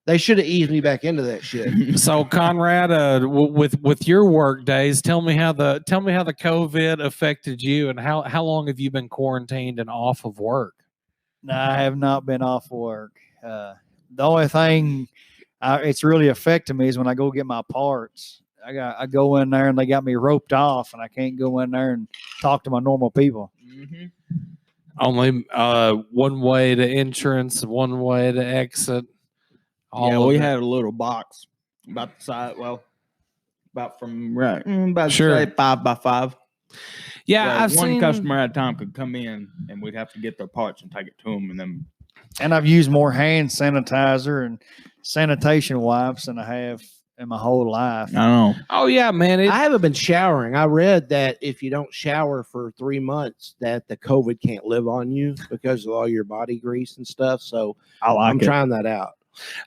they should have eased me back into that shit. So Conrad, with your work days, tell me how the COVID affected you, and how long have you been quarantined and off of work? No, I have not been off work. The only thing it's really affected me is when I go get my parts. I go in there and they got me roped off, and I can't go in there and talk to my normal people. Mm-hmm. Only one way to entrance, one way to exit. Yeah, of we it. had a little box about the size. Well, about from about Sure. say 5 by 5. Yeah, Where I've one seen customer at a time could come in, and we'd have to get their parts and take it to them, and then And I've used more hand sanitizer and sanitation wipes than I have in my whole life. I don't know. Oh yeah, man. I haven't been showering. I read that if you don't shower for 3 months, that the COVID can't live on you because of all your body grease and stuff. So I like I'm it. trying that out.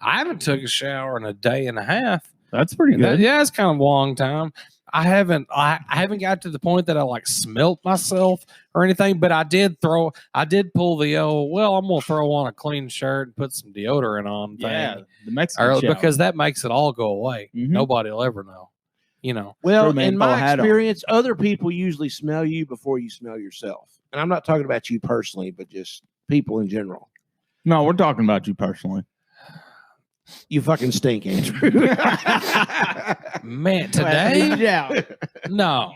I haven't took a shower in a day and a half. That's pretty And that- good. yeah, it's kind of a long time. I haven't got to the point that I like smelt myself or anything, but I did pull the I'm gonna throw on a clean shirt and put some deodorant on thing. Yeah, the Mexican Or- shower. because that makes it all go away. Mhm. Nobody will ever know. You know. Well, True, man. in Throw a my hat on. experience, other people usually smell you before you smell yourself. And I'm not talking about you personally, but just people in general. No, we're talking about you personally. You fucking stink, Andrew. Man, today? Yeah. No.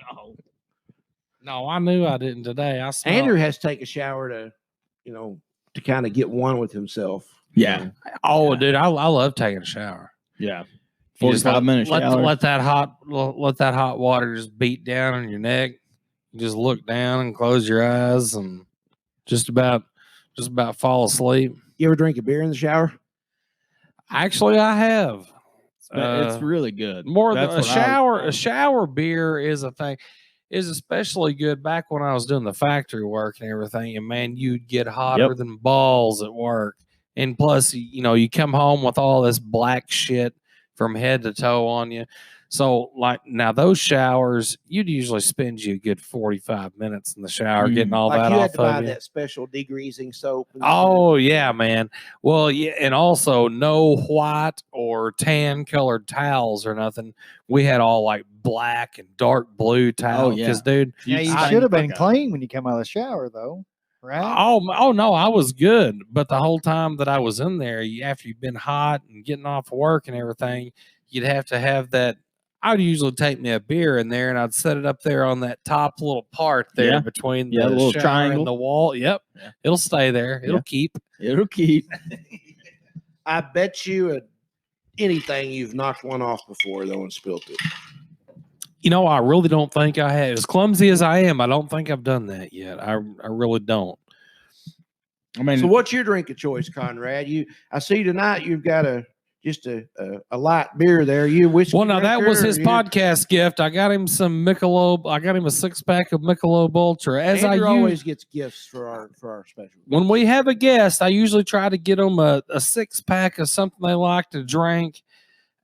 No, I knew I didn't today. I smelled. Andrew has to take a shower to, to kind of get one with himself. Yeah. Oh, dude, I love taking a shower. Yeah. You just 45 minutes. let that hot water just beat down on your neck. You just look down and close your eyes and just about fall asleep. You ever drink a beer in the shower? Actually, I have. It's really good. More That's than a what shower. A shower beer is a thing. Is especially good back when I was doing the factory work and everything. And man, you'd get hotter than balls at work. And plus, you come home with all this black shit from head to toe on you. So, like, now those showers, you'd usually spend you a good 45 minutes in the shower getting all Like that you off had to buy of you. that special degreasing soap. And Oh, yeah, man. Well, yeah, and also no white or tan colored towels or nothing. We had all like black and dark blue towels. yeah. Because, dude, Yeah, you stain should have the been fuck out. clean when you come out of the shower, though, right? oh no, I was good. But the whole time that I was in there, after you've been hot and getting off work and everything, you'd have to have that. I'd usually take me a beer in there and I'd set it up there on that top little part there Yeah. between Yeah, the the little shower triangle. and the wall. Yep. Yeah. It'll stay there. It'll Yeah. keep. It'll keep. I bet you anything you've knocked one off before, though, and spilt it. I really don't think I have. As clumsy as I am, I don't think I've done that yet. I really don't. I mean, So what's your drink of choice, Conrad? I see tonight you've got a light beer there. You whiskey Well, now that drinker, was his or you- podcast gift. I got him some Michelob. I got him a 6-pack of Michelob Ultra. As Andrew I always gets gifts for our special. when we have a guest, I usually try to get them a 6-pack of something they like to drink.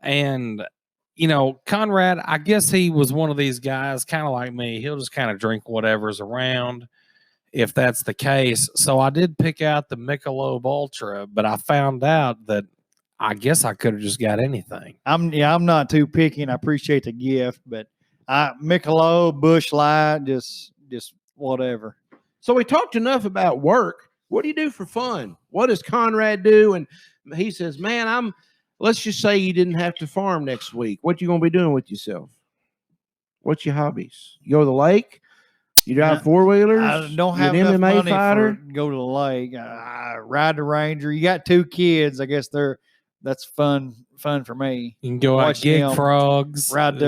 And, Conrad, I guess he was one of these guys, kind of like me. He'll just kind of drink whatever's around, if that's the case. So I did pick out the Michelob Ultra, but I found out that I guess I could have just got anything. I'm not too picky, and I appreciate the gift, but Michelob, Busch Light, just whatever. So we talked enough about work. What do you do for fun? What does Conrad do? And he says, man, let's just say you didn't have to farm next week. What you going to be doing with yourself? What's your hobbies? You go to the lake? You drive four-wheelers? I don't have You an enough MMA money fighter? to go to the lake. I ride the Ranger. You got 2 kids. I guess that's fun for me. You can go out Watch gig them frogs. Ride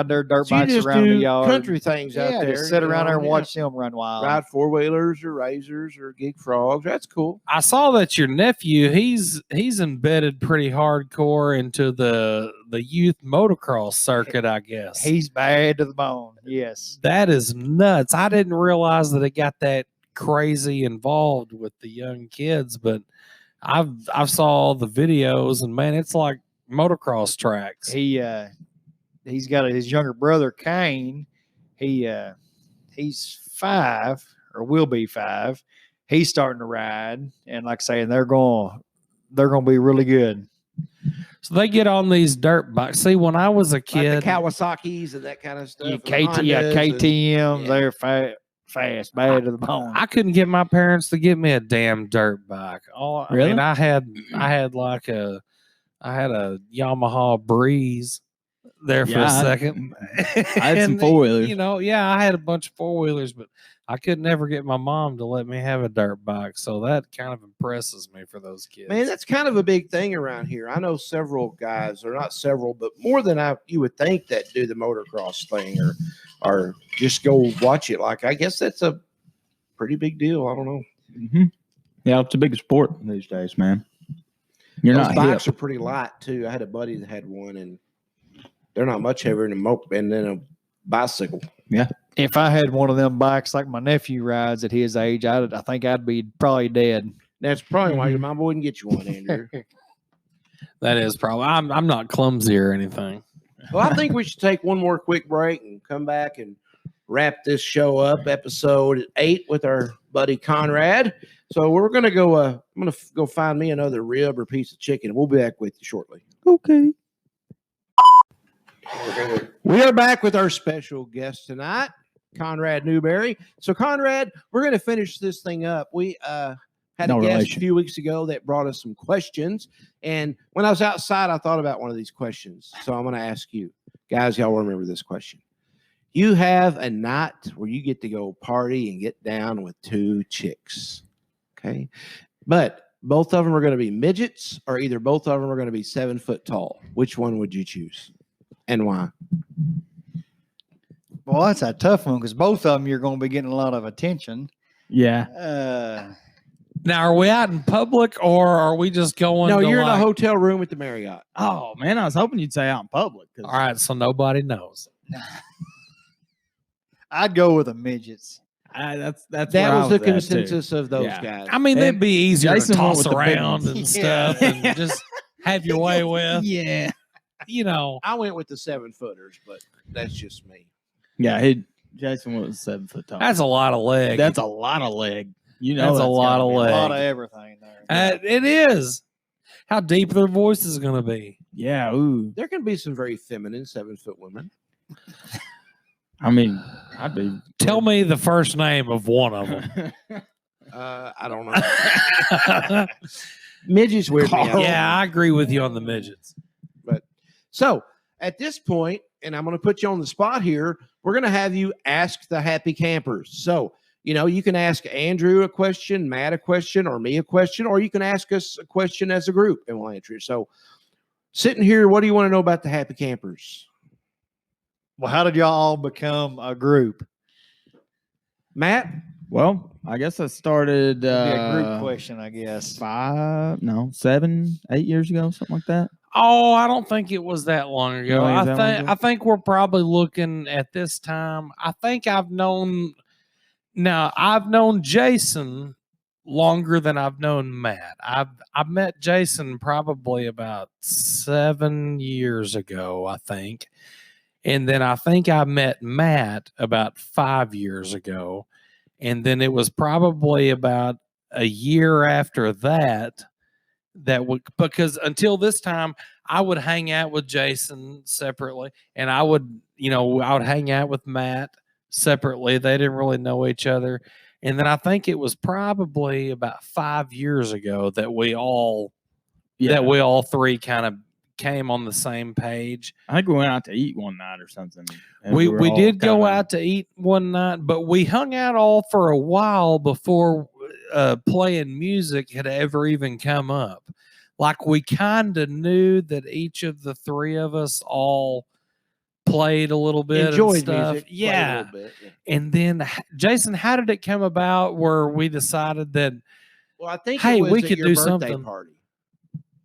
their dirt So you bikes just around the do yard. country things out Yeah, there. just sit you around know, there and yeah. watch them run wild. Ride four-wheelers or razors or gig frogs. That's cool. I saw that your nephew, he's embedded pretty hardcore into the youth motocross circuit, I guess. He's bad to the bone. Yes. That is nuts. I didn't realize that it got that crazy involved with the young kids, but I've saw the videos and man, it's like motocross tracks. He's got his younger brother Kane. He's 5 or will be 5. He's starting to ride, and like I say, they're going to be really good. So they get on these dirt bikes. See, when I was a Like kid, the Kawasaki's and that kind of stuff. Yeah, and the KTM's. yeah. They're fast, bad to the bone. I couldn't get my parents to get me a damn dirt bike. I Really? mean, I had like a Yamaha Breeze there for Yeah, a second. I had some And, four-wheelers. I had a bunch of 4-wheelers, but I could never get my mom to let me have a dirt bike. So that kind of impresses me for those kids. Man, that's kind of a big thing around here. I know several guys, or not several, but more than you would think that do the motocross thing or just go watch it. Like, I guess that's a pretty big deal. I don't know. Mhm. Yeah, it's a big sport these days, man. You're Those not bikes hip. are pretty light too. I had a buddy that had one, and they're not much heavier than a bicycle. If I had one of them bikes like my nephew rides at his age, I think I'd be probably dead. That's probably why your mom wouldn't get you one, Andrew. That is probably. I'm not clumsy or anything. Well, I think we should take one more quick break and come back and wrap this show up, episode 8 with our buddy Conrad. So we're gonna go. I'm gonna go find me another rib or piece of chicken. We'll be back with you shortly. Okay. We are back with our special guest tonight, Conrad Newberry. So, Conrad, we're going to finish this thing up. We had No a guest relation. a few weeks ago that brought us some questions. And when I was outside, I thought about one of these questions. So I'm going to ask you. Guys, y'all remember this question. You have a night where you get to go party and get down with 2 chicks. Okay. But both of them are going to be midgets, or either both of them are going to be 7 foot tall. Which one would you choose? And why? Well, that's a tough one because both of them you're going to be getting a lot of attention. Yeah. Now, are we out in public or are we just going? No, to you're in a like- hotel room at the Marriott. Oh man, I was hoping you'd say out in public. All right, so nobody knows. I'd go with the midgets. That's That where I was the at, too. consensus of those Yeah. guys. I mean, And they'd be easier Jason to went toss with the big around ones. and Yeah. stuff, and just have your way with. Yeah. You know, I went with the 7 footers, but that's just me. Yeah. Jason was 7 foot tall. that's a lot of leg. That's a lot of leg. You know, That's a lot gotta of be leg. A lot of everything there. It is. How deep their voice is going to be. Yeah. Ooh. There can be some very feminine 7 foot women. I mean, I'd be. Tell me the first name of one of them. I don't know. Midgets weird me out. Yeah, I agree with you on the midgets. So at this point, and I'm going to put you on the spot here, we're going to have you ask the happy campers. So, you can ask Andrew a question, Matt a question, or me a question, or you can ask us a question as a group and we'll answer it. So sitting here, what do you want to know about the happy campers? Well, how did y'all all become a group? Matt? Well, I guess I started It'd be a group question, I guess. 7, 8 years ago, something like that. Oh, I don't think it was that long ago. Really, is that long ago? I think we're probably looking at this time. I think I've known Jason longer than I've known Matt. I've met Jason probably about 7 years ago, I think. And then I think I met Matt about 5 years ago. And then it was probably about a year after that because until this time I would hang out with Jason separately, and I would hang out with Matt separately. They didn't really know each other. And then I think it was probably about 5 years ago that we all three kind of came on the same page. I think we went out to eat one night or something. and We were all did go kinda- out to eat one night, but we hung out all for a while before playing music had ever even come up. Like we kind of knew that each of the three of us all played a little bit and Enjoyed stuff. music. played a Yeah. little bit, yeah. And then Jason, how did it come about where we decided that Well, I think Hey, it was we at could your do birthday something. party.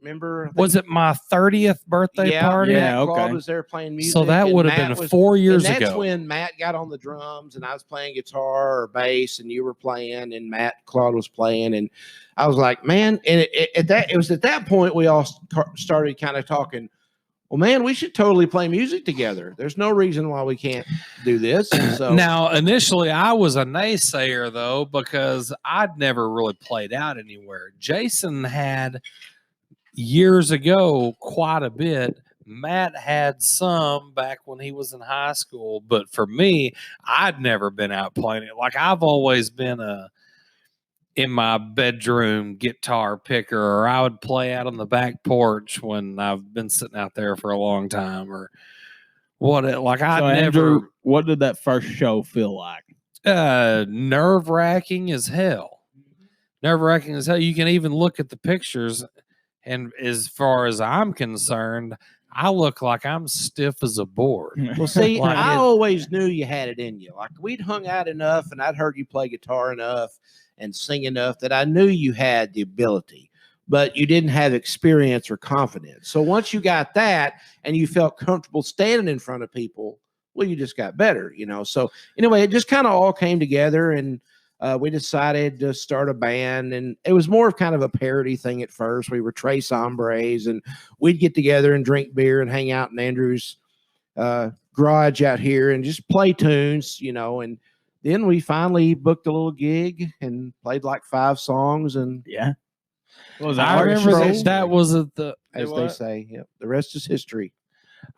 Remember? I think- was it my 30th birthday yeah, party? Matt Yeah, Claude okay. was there playing music. So that and would have Matt been was- 4 years and that's ago. when Matt got on the drums and I was playing guitar or bass and you were playing and Claude was playing. And I was like, man, and it was at that point we all started kind of talking, well, man, we should totally play music together. There's no reason why we can't do this. So Now, initially, I was a naysayer, though, because I'd never really played out anywhere. Jason had years ago quite a bit. Matt had some back when he was in high school. But for me, I'd never been out playing it. Like, I've always been in my bedroom guitar picker, or I would play out on the back porch when I've been sitting out there for a long time, or what. Like, I So, never. Andrew, what did that first show feel like? Nerve-wracking as hell. Nerve-wracking as hell. You can even look at the pictures, and as far as I'm concerned, I look like I'm stiff as a board. well, see, Like I it- always knew you had it in you. Like we'd hung out enough and I'd heard you play guitar enough and sing enough that I knew you had the ability, but you didn't have experience or confidence. So once you got that and you felt comfortable standing in front of people, well, you just got better, So anyway, it just kind of all came together and we decided to start a band, and it was more of kind of a parody thing at first. We were Tres Hombres, and we'd get together and drink beer and hang out in Andrew's garage out here and just play tunes, and then we finally booked a little gig and played like 5 songs, and Yeah. What was I that? remember Stroll. that was at the. as they say, yep, the rest is history.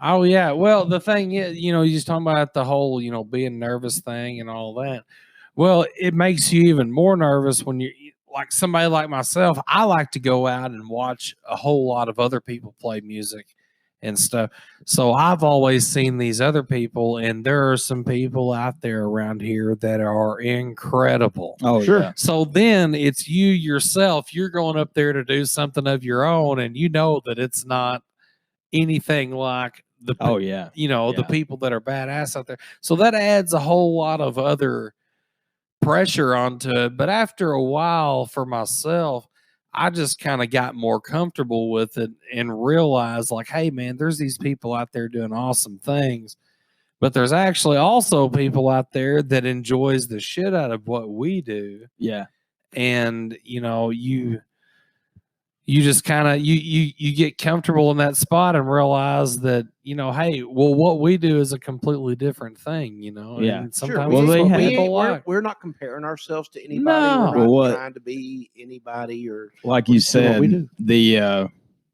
Oh yeah. Well, the thing is, you're just talking about the whole, being nervous thing and all that. Well, it makes you even more nervous when you're like somebody like myself. I like to go out and watch a whole lot of other people play music and stuff. So I've always seen these other people, and there are some people out there around here that are incredible. Oh, Sure. yeah. So then it's you yourself. You're going up there to do something of your own, and you know that it's not anything like the Oh, yeah. the Yeah. people that are badass out there. So that adds a whole lot of other pressure onto it. But after a while, for myself, I just kind of got more comfortable with it and realized, like, hey, man, there's these people out there doing awesome things. But there's actually also people out there that enjoys the shit out of what we do. Yeah. And, you just kind of you get comfortable in that spot and realize that, hey, well, what we do is a completely different thing, Yeah. And Sure. sometimes Well, that's they what have- people like. We're not comparing ourselves to anybody. No. We're not Well, what- trying to be anybody or Like you do what we said, do.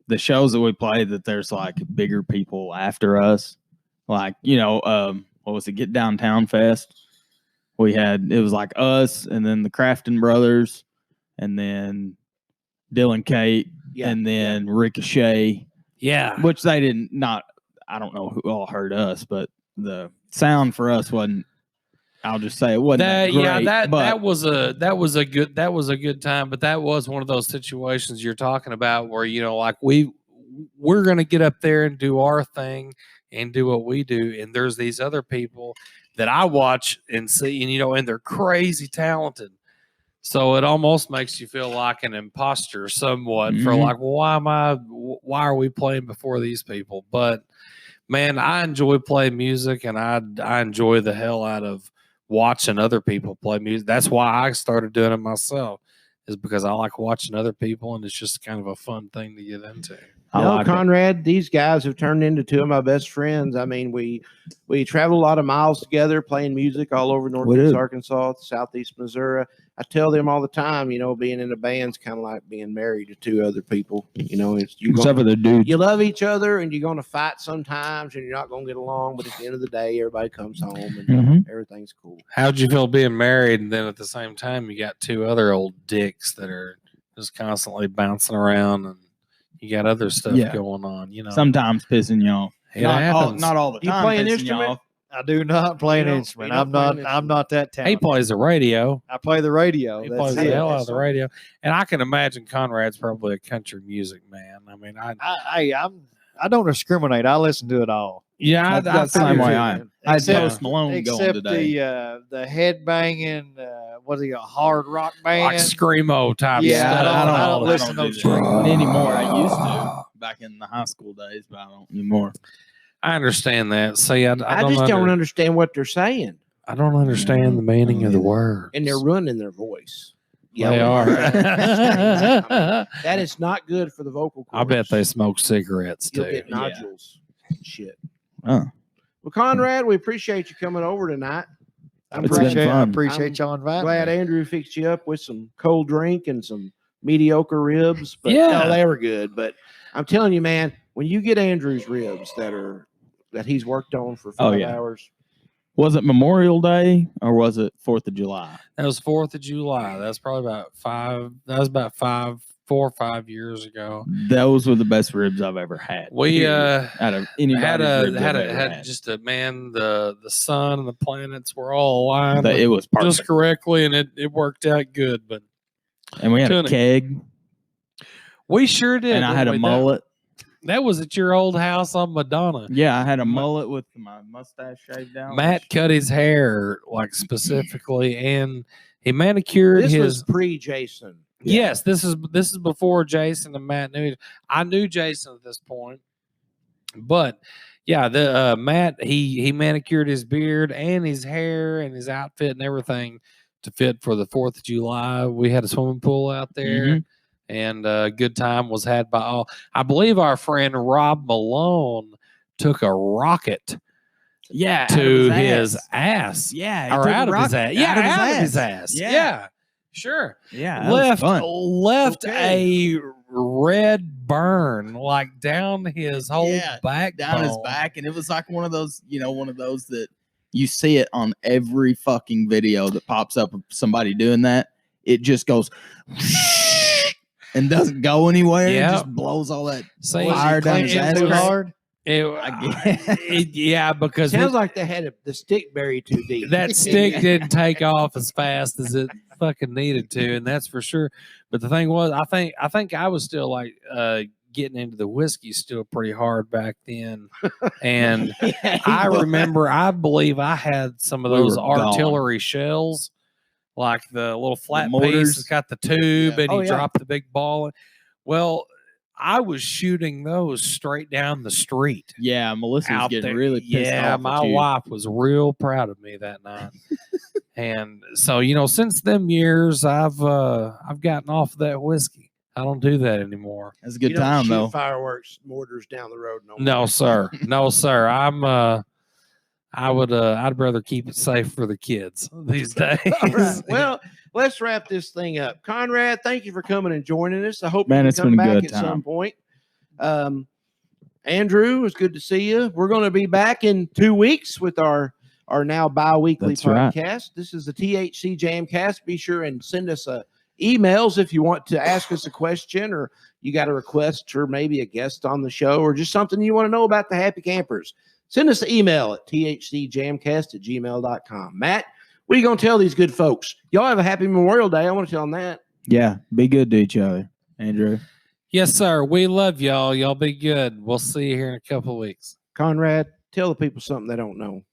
the shows that we play, that there's like bigger people after us. Like, what was it? Get Downtown Fest. It was like us, and then the Crafton Brothers, and then Dylan Kate, Yeah, and then Ricochet, Yeah. which they didn't not. I don't know who all heard us, but the sound for us wasn't. I'll just say it wasn't that great. That was a good time, but that was one of those situations you're talking about where, like we're gonna get up there and do our thing and do what we do, and there's these other people that I watch and see, and they're crazy talented. So it almost makes you feel like an imposter somewhat for Mhm. like, well, why are we playing before these people? But man, I enjoy playing music, and I enjoy the hell out of watching other people play music. That's why I started doing it myself, is because I like watching other people, and it's just kind of a fun thing to get into. I No, like it. Conrad, these guys have turned into two of my best friends. I mean, we travel a lot of miles together playing music all over Northeast do. Arkansas, Southeast Missouri. I tell them all the time, being in a band's kind of like being married to two other people. Except for the dude. You love each other, and you're going to fight sometimes, and you're not going to get along. But at the end of the day, everybody comes home, and Mhm. everything's cool. How'd you feel being married, and then at the same time you got two other old dicks that are just constantly bouncing around, and you got other stuff Yeah. going on, Sometimes pissing you off. It not happens. all the You time. play an pissing you instrument? off. I do not play an You don't- instrument. you don't I'm play an not. I'm instrument. not that He talented. plays the radio. I play the radio. He That's plays it. the hell out of That's the all. radio, and I can imagine Conrad's probably a country music man. I mean, I don't discriminate. I listen to it all. That's the same do way too, I am. man. I had Except- Post Malone going Except today. the head banging. What's he a hard rock band? like screamo type Yeah, stuff. I don't listen to do those that screaming. anymore. I used to back in the high school days, but I don't anymore. I understand that. See, I I just don't understand what they're saying, I don't understand the meaning of the word. and they're ruining their voice. They Yelling. are. That is not good for the vocal cords. I bet they smoke cigarettes You'll too. get nodules. and Shit. Oh, Well, Conrad, we appreciate you coming over tonight. I'm It's been glad, I fun. appreciate y'all inviting glad me. Andrew fixed you up with some cold drink and some mediocre ribs. But Yeah. no, they were good. But I'm telling you, man, when you get Andrew's ribs that he's worked on for 5 yeah. hours, was it Memorial Day or was it 4th of July? That was 4th of July. That's probably about 4 or 5 years ago. Those were the best ribs I've ever had. We period. Out of anybody's ribs I've ever had just a man. The sun and the planets were all aligned. It was perfect. just correctly, and it worked out good. But And we had a Tony. keg, we sure did. and I had a didn't we? mullet. That was at your old house on Madonna. Yeah, I had a mullet with my mustache shaved down. Matt cut his hair like specifically, and he manicured this his. was pre-Jason. Yes, this is before Jason and Matt knew. I knew Jason at this point, but yeah, the Matt he manicured his beard and his hair and his outfit and everything to fit for the 4th of July. We had a swimming pool out there. Mhm. And a good time was had by all. I believe our friend Rob Malone took a rocket Yeah, to his ass. Yeah, Or out of his ass. Yeah, out of his ass. Yeah. Yeah, sure. Yeah, that was fun. Left Okay. a red burn like down his whole Yeah, back. down his back, and it was like one of those that you see it on every fucking video that pops up of somebody doing that. It just goes and doesn't go anywhere. Yeah. It just blows all that See, fire down Cleansed his it ass too crack. hard. Yeah, because Sounds like they had the stick buried too deep. that stick didn't take off as fast as it fucking needed to, and that's for sure. But the thing was, I think I was still like getting into the whiskey still pretty hard back then, and I remember, I believe I had some of We those were gone. artillery shells, like the little flat mortars. piece that's got the tube, and Oh, you yeah. drop the big ball. Well, I was shooting those straight down the street. Yeah, Melissa was Out getting there. really pissed Yeah, off. my at you. wife was real proud of me that night. And so, since them years, I've gotten off that whiskey. I don't do that anymore. That's a You good don't time shoot though. fireworks, mortars down the road. No, sir. No, sir. I'd rather keep it safe for the kids these days. All right. Well, let's wrap this thing up. Conrad, thank you for coming and joining us. I hope Man, you can it's come been a back good at time. some point. Andrew, it's good to see you. We're going to be back in 2 weeks with our now bi-weekly That's right. podcast. This is the THC JamCast. Be sure and send us emails if you want to ask us a question, or you got a request for maybe a guest on the show, or just something you want to know about the Happy Campers. Send us an email at thcjamcast@gmail.com. Matt, what are you going to tell these good folks? Y'all have a happy Memorial Day. I want to tell them that. Yeah, be good to each other, Andrew. Yes, sir. We love y'all. Y'all be good. We'll see you here in a couple of weeks. Conrad, tell the people something they don't know.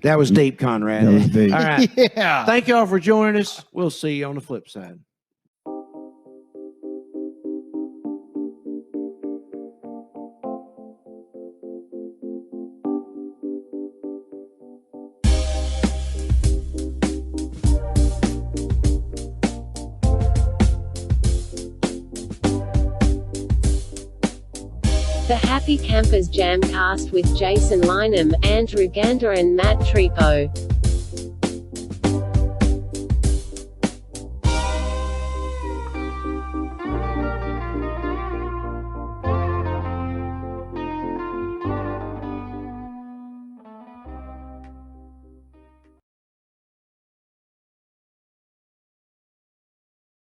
That was deep, Conrad. That was deep. All right. Yeah. Thank y'all for joining us. We'll see you on the flip side. The Happy Campers Jamcast with Jason Lynham, Andrew Gander and Matt Tripo.